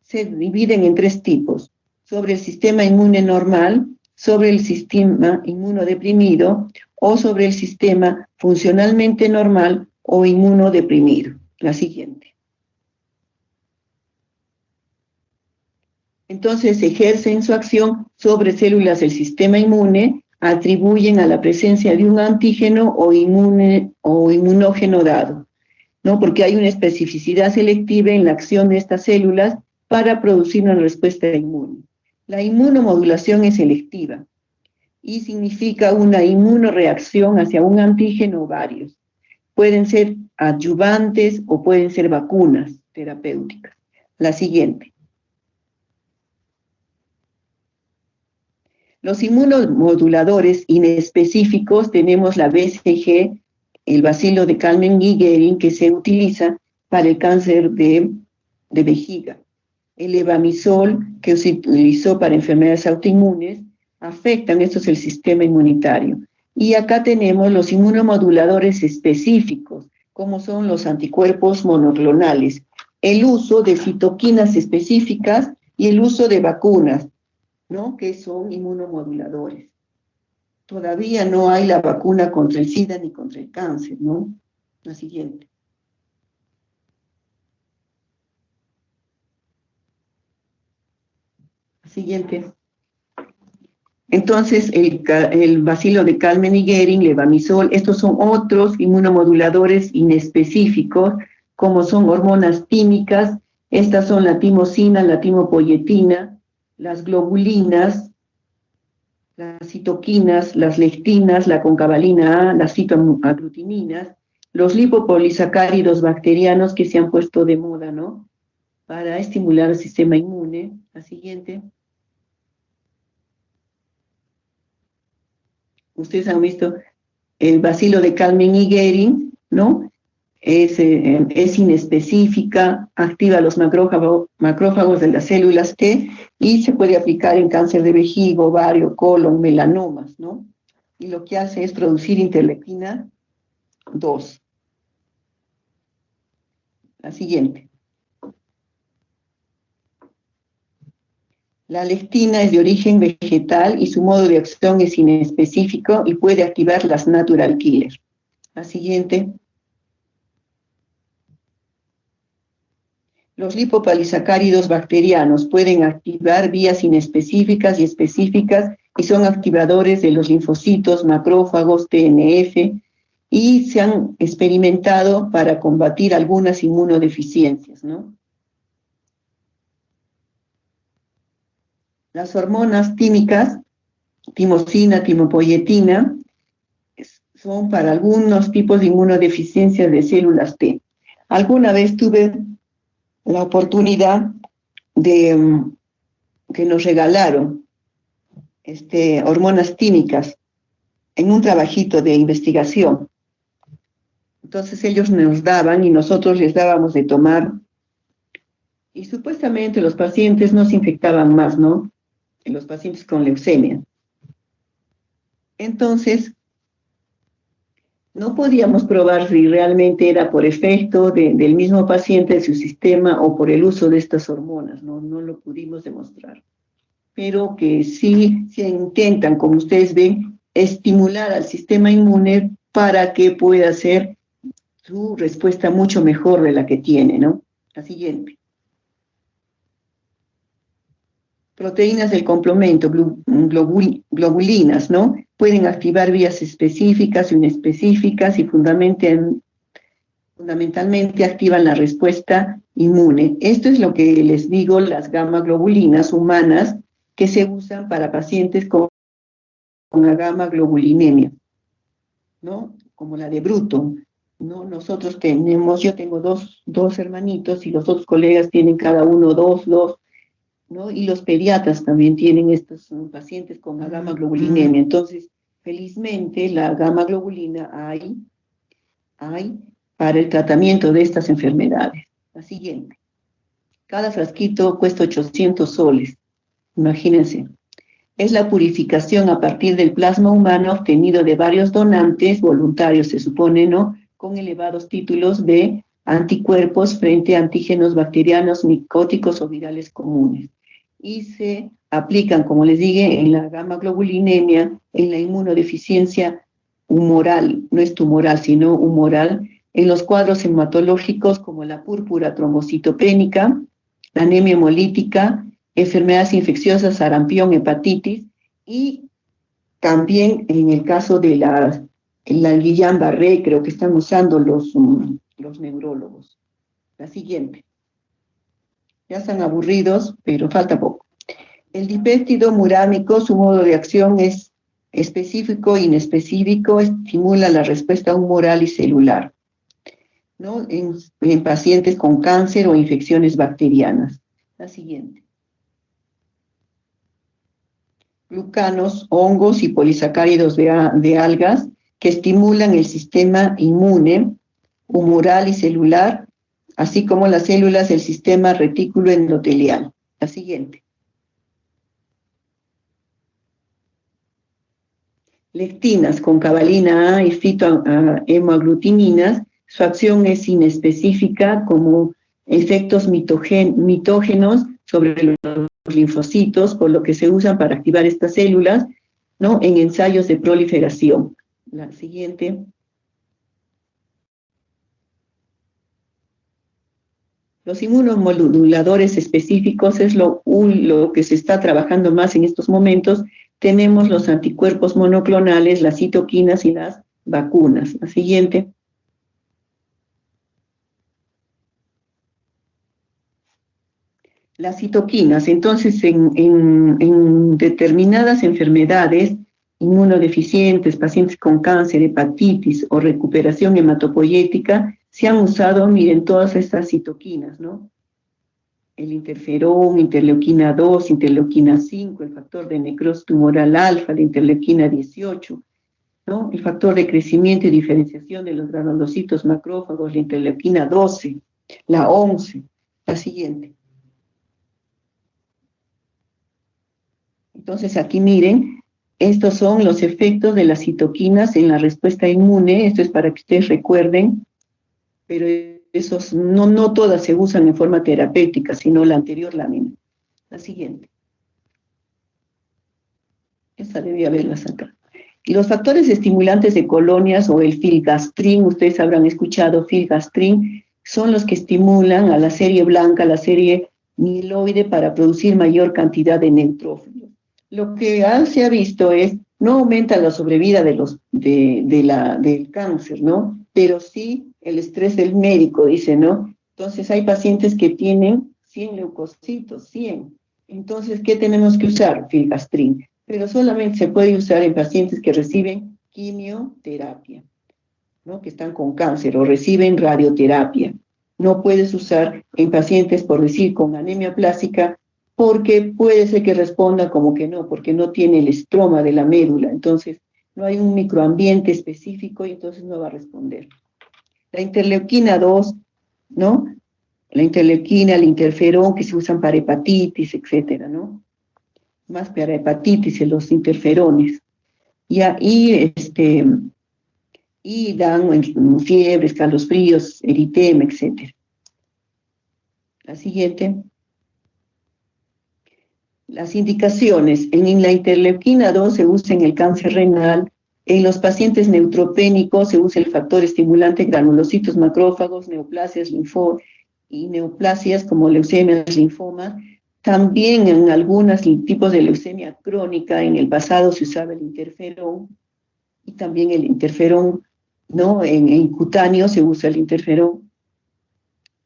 Se dividen en 3 tipos: sobre el sistema inmune normal, sobre el sistema inmunodeprimido o sobre el sistema funcionalmente normal o inmunodeprimido. La siguiente. Entonces ejercen su acción sobre células del sistema inmune, atribuyen a la presencia de un antígeno o inmunógeno dado, ¿no? Porque hay una especificidad selectiva en la acción de estas células para producir una respuesta inmune. La inmunomodulación es selectiva y significa una inmunoreacción hacia un antígeno o varios. Pueden ser adyuvantes o pueden ser vacunas terapéuticas. La siguiente. Los inmunomoduladores inespecíficos tenemos la BCG, el bacilo de Kalman-Guerin, que se utiliza para el cáncer de vejiga. El levamisol, que se utilizó para enfermedades autoinmunes, afectan, esto es el sistema inmunitario. Y acá tenemos los inmunomoduladores específicos, como son los anticuerpos monoclonales, el uso de citoquinas específicas y el uso de vacunas, ¿no?, que son inmunomoduladores. Todavía no hay la vacuna contra el SIDA ni contra el cáncer, ¿no? La siguiente. Siguiente. Entonces, el bacilo de Kalman-Guerin, levamisol, estos son otros inmunomoduladores inespecíficos, como son hormonas tímicas. Estas son la timosina, la timopoyetina, las globulinas, las citoquinas, las lectinas, la concavalina A, las citoaglutininas, los lipopolisacáridos bacterianos que se han puesto de moda, ¿no?, para estimular el sistema inmune. La siguiente. Ustedes han visto el bacilo de Kalman-Guerin, ¿no? Es inespecífica, activa los macrófagos de las células T y se puede aplicar en cáncer de vejiga, ovario, colon, melanomas, ¿no? Y lo que hace es producir interleuquina 2. La siguiente. La lectina es de origen vegetal y su modo de acción es inespecífico y puede activar las natural killer. La siguiente. Los lipopolisacáridos bacterianos pueden activar vías inespecíficas y específicas y son activadores de los linfocitos, macrófagos, TNF, y se han experimentado para combatir algunas inmunodeficiencias, ¿no? Las hormonas tímicas, timosina, timopoyetina, son para algunos tipos de inmunodeficiencias de células T. Alguna vez tuve la oportunidad de que nos regalaron hormonas tímicas en un trabajito de investigación. Entonces ellos nos daban y nosotros les dábamos de tomar y supuestamente los pacientes no se infectaban más, ¿no?, los pacientes con leucemia. Entonces, no podíamos probar si realmente era por efecto del mismo paciente, de su sistema, o por el uso de estas hormonas, no lo pudimos demostrar. Pero que sí se intentan, como ustedes ven, estimular al sistema inmune para que pueda hacer su respuesta mucho mejor de la que tiene, ¿no? La siguiente. Proteínas del complemento, globulinas, ¿no? Pueden activar vías específicas y inespecíficas y fundamentalmente activan la respuesta inmune. Esto es lo que les digo, las gamma globulinas humanas que se usan para pacientes con gamma globulinemia, ¿no? Como la de Bruton, ¿no? Nosotros yo tengo dos hermanitos y los otros colegas tienen cada uno dos, ¿no? Y los pediatras también tienen estos pacientes con gamma globulinemia. Entonces, felizmente, la gamma globulina hay para el tratamiento de estas enfermedades. La siguiente. Cada frasquito cuesta 800 soles. Imagínense. Es la purificación a partir del plasma humano obtenido de varios donantes voluntarios, se supone, ¿no?, con elevados títulos de anticuerpos frente a antígenos bacterianos, micóticos o virales comunes. Y se aplican, como les dije, en la gamma globulinemia, en la inmunodeficiencia humoral, no es tumoral, sino humoral, en los cuadros hematológicos como la púrpura trombocitopénica, la anemia hemolítica, enfermedades infecciosas, sarampión, hepatitis, y también en el caso de la Guillain-Barré, creo que están usando los neurólogos. La siguiente. Ya están aburridos, pero falta poco. El dipéptido murámico, su modo de acción es específico e inespecífico, estimula la respuesta humoral y celular. ¿no? En pacientes con cáncer o infecciones bacterianas. La siguiente. Glucanos, hongos y polisacáridos de algas que estimulan el sistema inmune, humoral y celular, así como las células del sistema retículo endotelial. La siguiente. Lectinas con cabalina A y fitohemoaglutininas, su acción es inespecífica como efectos mitógenos sobre los linfocitos, por lo que se usan para activar estas células, ¿no? En ensayos de proliferación. La siguiente. Los inmunomoduladores específicos es lo que se está trabajando más en estos momentos. Tenemos los anticuerpos monoclonales, las citoquinas y las vacunas. La siguiente. Las citoquinas, entonces, en determinadas enfermedades inmunodeficientes, pacientes con cáncer, hepatitis o recuperación hematopoyética, se han usado, miren, todas estas citoquinas, ¿no? El interferón, interleuquina 2, interleuquina 5, el factor de necrosis tumoral alfa, la interleuquina 18, ¿no? El factor de crecimiento y diferenciación de los granulocitos macrófagos, la interleuquina 12, la 11, la siguiente. Entonces aquí miren, estos son los efectos de las citoquinas en la respuesta inmune, esto es para que ustedes recuerden, pero esos no todas se usan en forma terapéutica, sino la anterior lámina. La siguiente. Esta debía haberlas acá. Y los factores estimulantes de colonias o el filgastrin, ustedes habrán escuchado filgastrin, son los que estimulan a la serie blanca, la serie mieloide para producir mayor cantidad de neutrófilos. Lo que se ha visto es, no aumenta la sobrevida del cáncer, ¿no? Pero sí el estrés del médico, dice, ¿no? Entonces hay pacientes que tienen 100 leucocitos, 100. Entonces, ¿qué tenemos que usar? Filgastrin. Pero solamente se puede usar en pacientes que reciben quimioterapia, ¿no? Que están con cáncer o reciben radioterapia. No puedes usar en pacientes, por decir, con anemia plástica, porque puede ser que responda como que no, porque no tiene el estroma de la médula, entonces no hay un microambiente específico y entonces no va a responder. La interleuquina 2, ¿no? La interleuquina, el interferón que se usan para hepatitis, etcétera, ¿no? Más para hepatitis, los interferones. Y dan fiebre, escalofríos, eritema, etcétera. La siguiente. Las indicaciones. En la interleuquina 2 se usa en el cáncer renal. En los pacientes neutropénicos se usa el factor estimulante granulocitos macrófagos, neoplasias, y neoplasias como leucemias, linfomas. También en algunos tipos de leucemia crónica, en el pasado se usaba el interferón, y también el interferón, ¿no? En cutáneo se usa el interferón.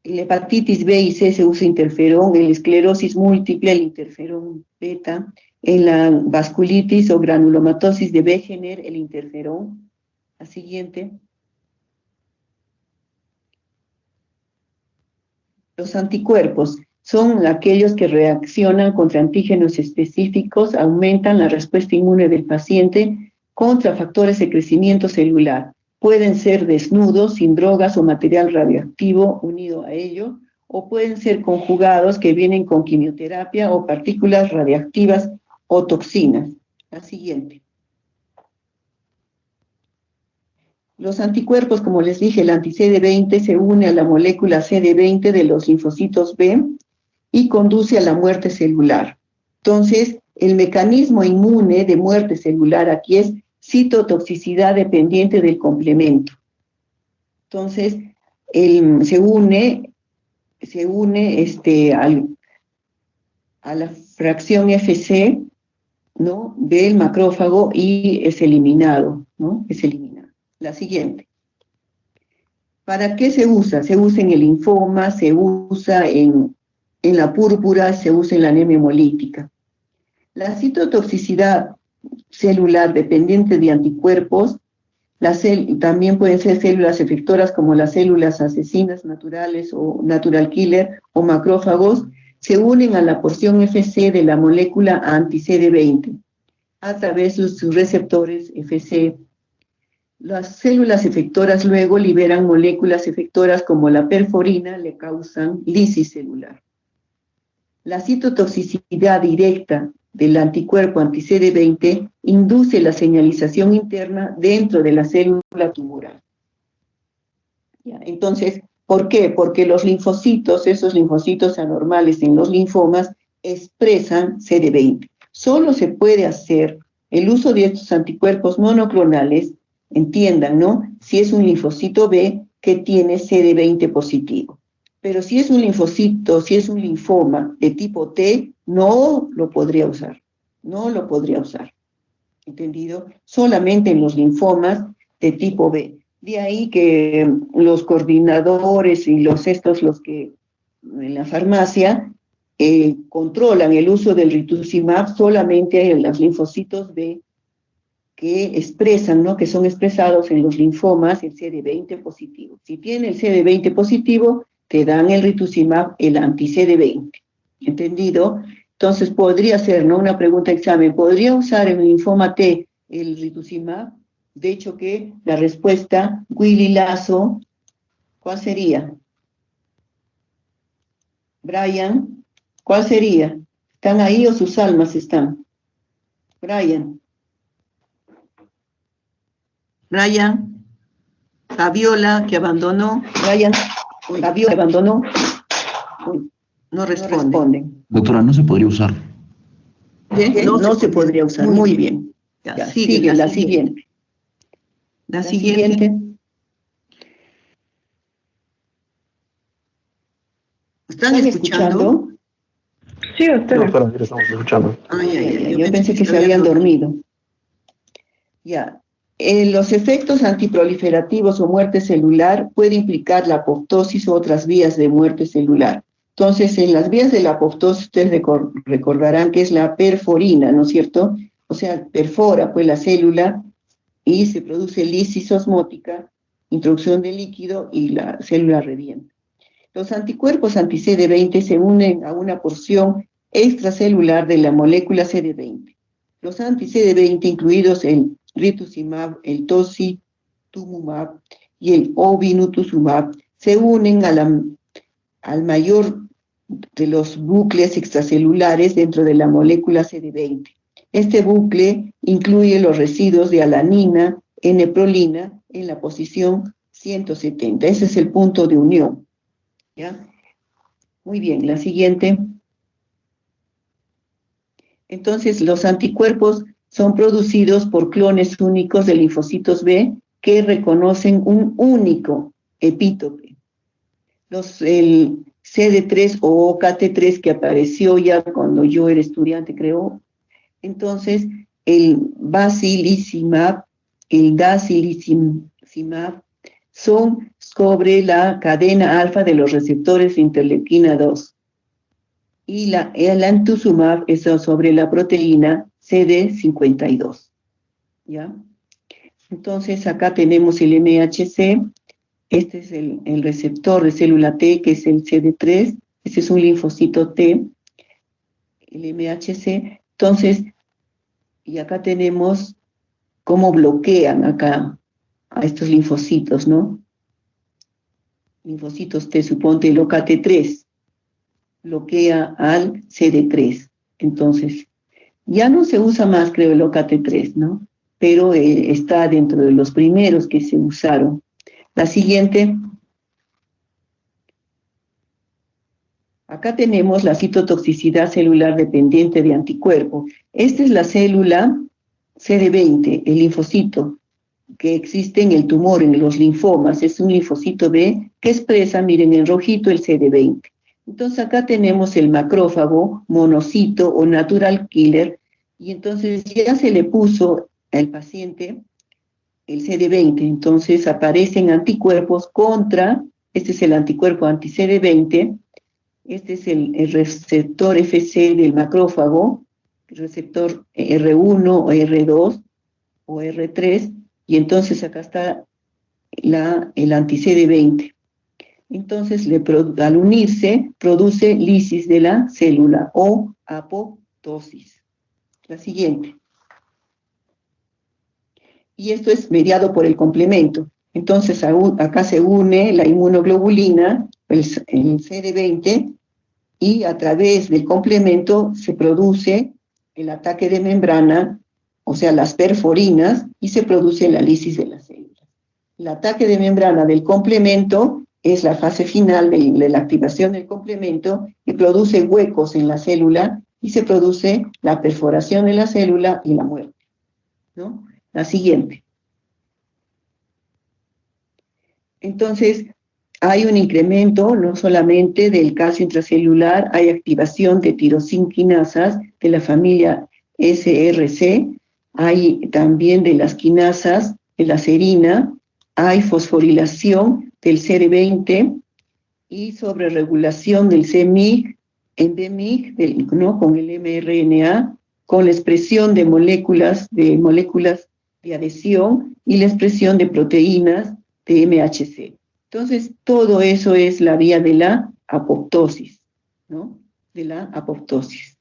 En la hepatitis B y C se usa interferón, en la esclerosis múltiple el interferón beta, en la vasculitis o granulomatosis de Wegener el interferón. La siguiente. Los anticuerpos son aquellos que reaccionan contra antígenos específicos, aumentan la respuesta inmune del paciente contra factores de crecimiento celular. Pueden ser desnudos, sin drogas o material radioactivo unido a ello, o pueden ser conjugados que vienen con quimioterapia o partículas radiactivas o toxinas. La siguiente. Los anticuerpos, como les dije, el anti-CD20 se une a la molécula CD20 de los linfocitos B y conduce a la muerte celular. Entonces, el mecanismo inmune de muerte celular aquí es citotoxicidad dependiente del complemento. Entonces, se une a la fracción FC, ¿no? Del macrófago y es eliminado, ¿no? Es eliminado. La siguiente. ¿Para qué se usa? Se usa en el linfoma, se usa en la púrpura, se usa en la anemia hemolítica. La citotoxicidad celular dependiente de anticuerpos También pueden ser células efectoras como las células asesinas naturales o natural killer o macrófagos, se unen a la porción Fc de la molécula anti-CD20 a través de sus receptores Fc. Las células efectoras luego liberan moléculas efectoras como la perforina, le causan lisis celular. La citotoxicidad directa del anticuerpo anti-CD20 induce la señalización interna dentro de la célula tumoral. ¿Ya? Entonces, ¿por qué? Porque los linfocitos, esos linfocitos anormales en los linfomas, expresan CD20. Solo se puede hacer el uso de estos anticuerpos monoclonales, entiendan, ¿no? Si es un linfocito B que tiene CD20 positivo. Pero si es un linfocito, si es un linfoma de tipo T, no lo podría usar. No lo podría usar. ¿Entendido? Solamente en los linfomas de tipo B. De ahí que los coordinadores y los que en la farmacia controlan el uso del rituximab solamente en los linfocitos B que expresan, ¿no? Que son expresados en los linfomas el CD20 positivo. Si tiene el CD20 positivo, te dan el rituximab, el anti-CD20. ¿Entendido? Entonces podría ser, ¿no? Una pregunta de examen, ¿podría usar en linfoma T el rituximab? De hecho que la respuesta, Willy Lazo, ¿cuál sería? Brian, ¿cuál sería? ¿Están ahí o sus almas están? Brian. Fabiola, que abandonó. Fabiola, que abandonó. No responden. Doctora, no se podría usar. No se podría usar. Muy bien. Ya, sigue la siguiente. La siguiente. ¿Están escuchando? Sí, doctora. Doctora, sí, estamos escuchando. Yo pensé que se habían dormido. Ya. Los efectos antiproliferativos o muerte celular puede implicar la apoptosis u otras vías de muerte celular. Entonces, en las vías de la apoptosis, ustedes recordarán que es la perforina, ¿no es cierto? O sea, perfora pues la célula y se produce lisis osmótica, introducción de líquido y la célula revienta. Los anticuerpos anti-CD20 se unen a una porción extracelular de la molécula CD20. Los anti-CD20, incluidos el rituximab, el tocilizumab y el obinutuzumab, se unen al mayor de los bucles extracelulares dentro de la molécula CD20. Este bucle incluye los residuos de alanina, N-prolina en la posición 170. Ese es el punto de unión. ¿Ya? Muy bien, la siguiente. Entonces, los anticuerpos son producidos por clones únicos de linfocitos B que reconocen un único epítope. El CD3 o KT3 que apareció ya cuando yo era estudiante, creo. Entonces, el basilizumab, el dacilizumab, son sobre la cadena alfa de los receptores de interleuquina 2. Y el antuzumab es sobre la proteína CD52. ¿Ya? Entonces, acá tenemos el MHC. Este es el receptor de célula T, que es el CD3. Este es un linfocito T, el MHC. Entonces, y acá tenemos cómo bloquean acá a estos linfocitos, ¿no? Linfocitos T, suponte el OKT3, bloquea al CD3. Entonces, ya no se usa más, creo, el OKT3, ¿no? Pero está dentro de los primeros que se usaron. La siguiente. Acá tenemos la citotoxicidad celular dependiente de anticuerpo. Esta es la célula CD20, el linfocito, que existe en el tumor, en los linfomas. Es un linfocito B que expresa, miren, en rojito el CD20. Entonces acá tenemos el macrófago, monocito o natural killer, y entonces ya se le puso al paciente el CD20, entonces aparecen anticuerpos contra, este es el anticuerpo anti-CD20, este es el receptor FC del macrófago, el receptor R1 o R2 o R3, Y entonces acá está el anti-CD20. Entonces, al unirse, produce lisis de la célula o apoptosis. La siguiente. Y esto es mediado por el complemento. Entonces, acá se une la inmunoglobulina, el CD20, y a través del complemento se produce el ataque de membrana, o sea, las perforinas, y se produce la lisis de las células. El ataque de membrana del complemento es la fase final de la activación del complemento y produce huecos en la célula y se produce la perforación de la célula y la muerte, ¿no? La siguiente. Entonces, hay un incremento no solamente del calcio intracelular, hay activación de tirosinquinasas de la familia SRC, hay también de las quinasas de la serina, hay fosforilación del CD20 y sobreregulación del CMYC, MDMYC, ¿no? Con el mRNA, con la expresión de moléculas de adhesión y la expresión de proteínas de MHC. Entonces, todo eso es la vía de la apoptosis, ¿no? De la apoptosis.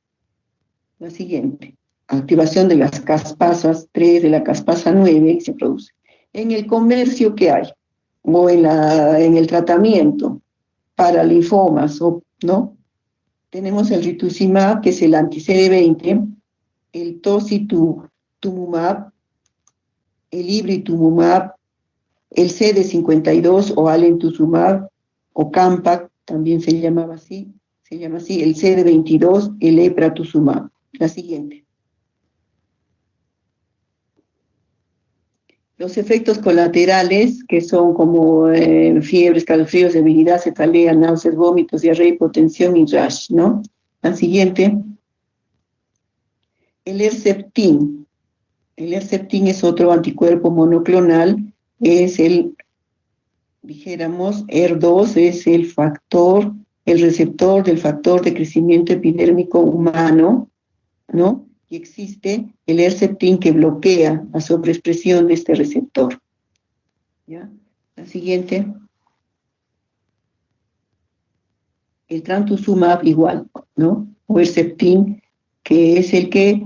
La siguiente, activación de las caspasas 3, de la caspasa 9, se produce. En el comercio, ¿qué hay? O en el tratamiento para linfomas, ¿no? Tenemos el rituximab, que es el anti-CD20, el tocilizumab, el ibritumumab, el CD52 o alemtuzumab, o Campac, también se llama así, el CD22, el epratuzumab. La siguiente. Los efectos colaterales, que son como fiebre, escalofríos, debilidad, cefalea, náuseas, vómitos, diarrea, hipotensión y rash, ¿no? La siguiente. El Herceptin. El Herceptin es otro anticuerpo monoclonal, es dijéramos, HER2 es el receptor del factor de crecimiento epidérmico humano, ¿no? Y existe el Herceptin que bloquea la sobreexpresión de este receptor. ¿Ya? La siguiente. El trastuzumab igual, ¿no? O Herceptin, que es el que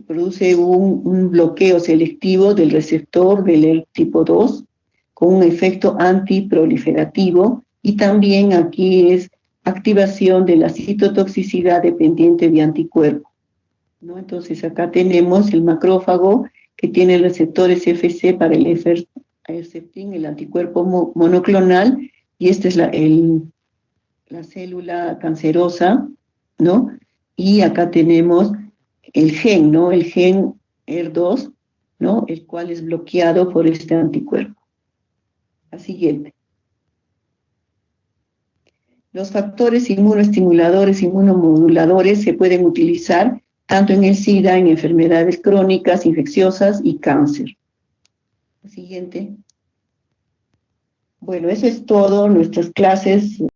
produce un bloqueo selectivo del receptor del tipo 2 con un efecto antiproliferativo, y también aquí es activación de la citotoxicidad dependiente de anticuerpos, ¿no? Entonces acá tenemos el macrófago que tiene receptores FC para el Herceptin, el anticuerpo monoclonal, y esta es la célula cancerosa, ¿no? Y acá tenemos el gen, ¿no? El gen HER2, ¿no? El cual es bloqueado por este anticuerpo. La siguiente. Los factores inmunoestimuladores, inmunomoduladores se pueden utilizar tanto en el SIDA, en enfermedades crónicas, infecciosas y cáncer. La siguiente. Bueno, eso es todo, nuestras clases.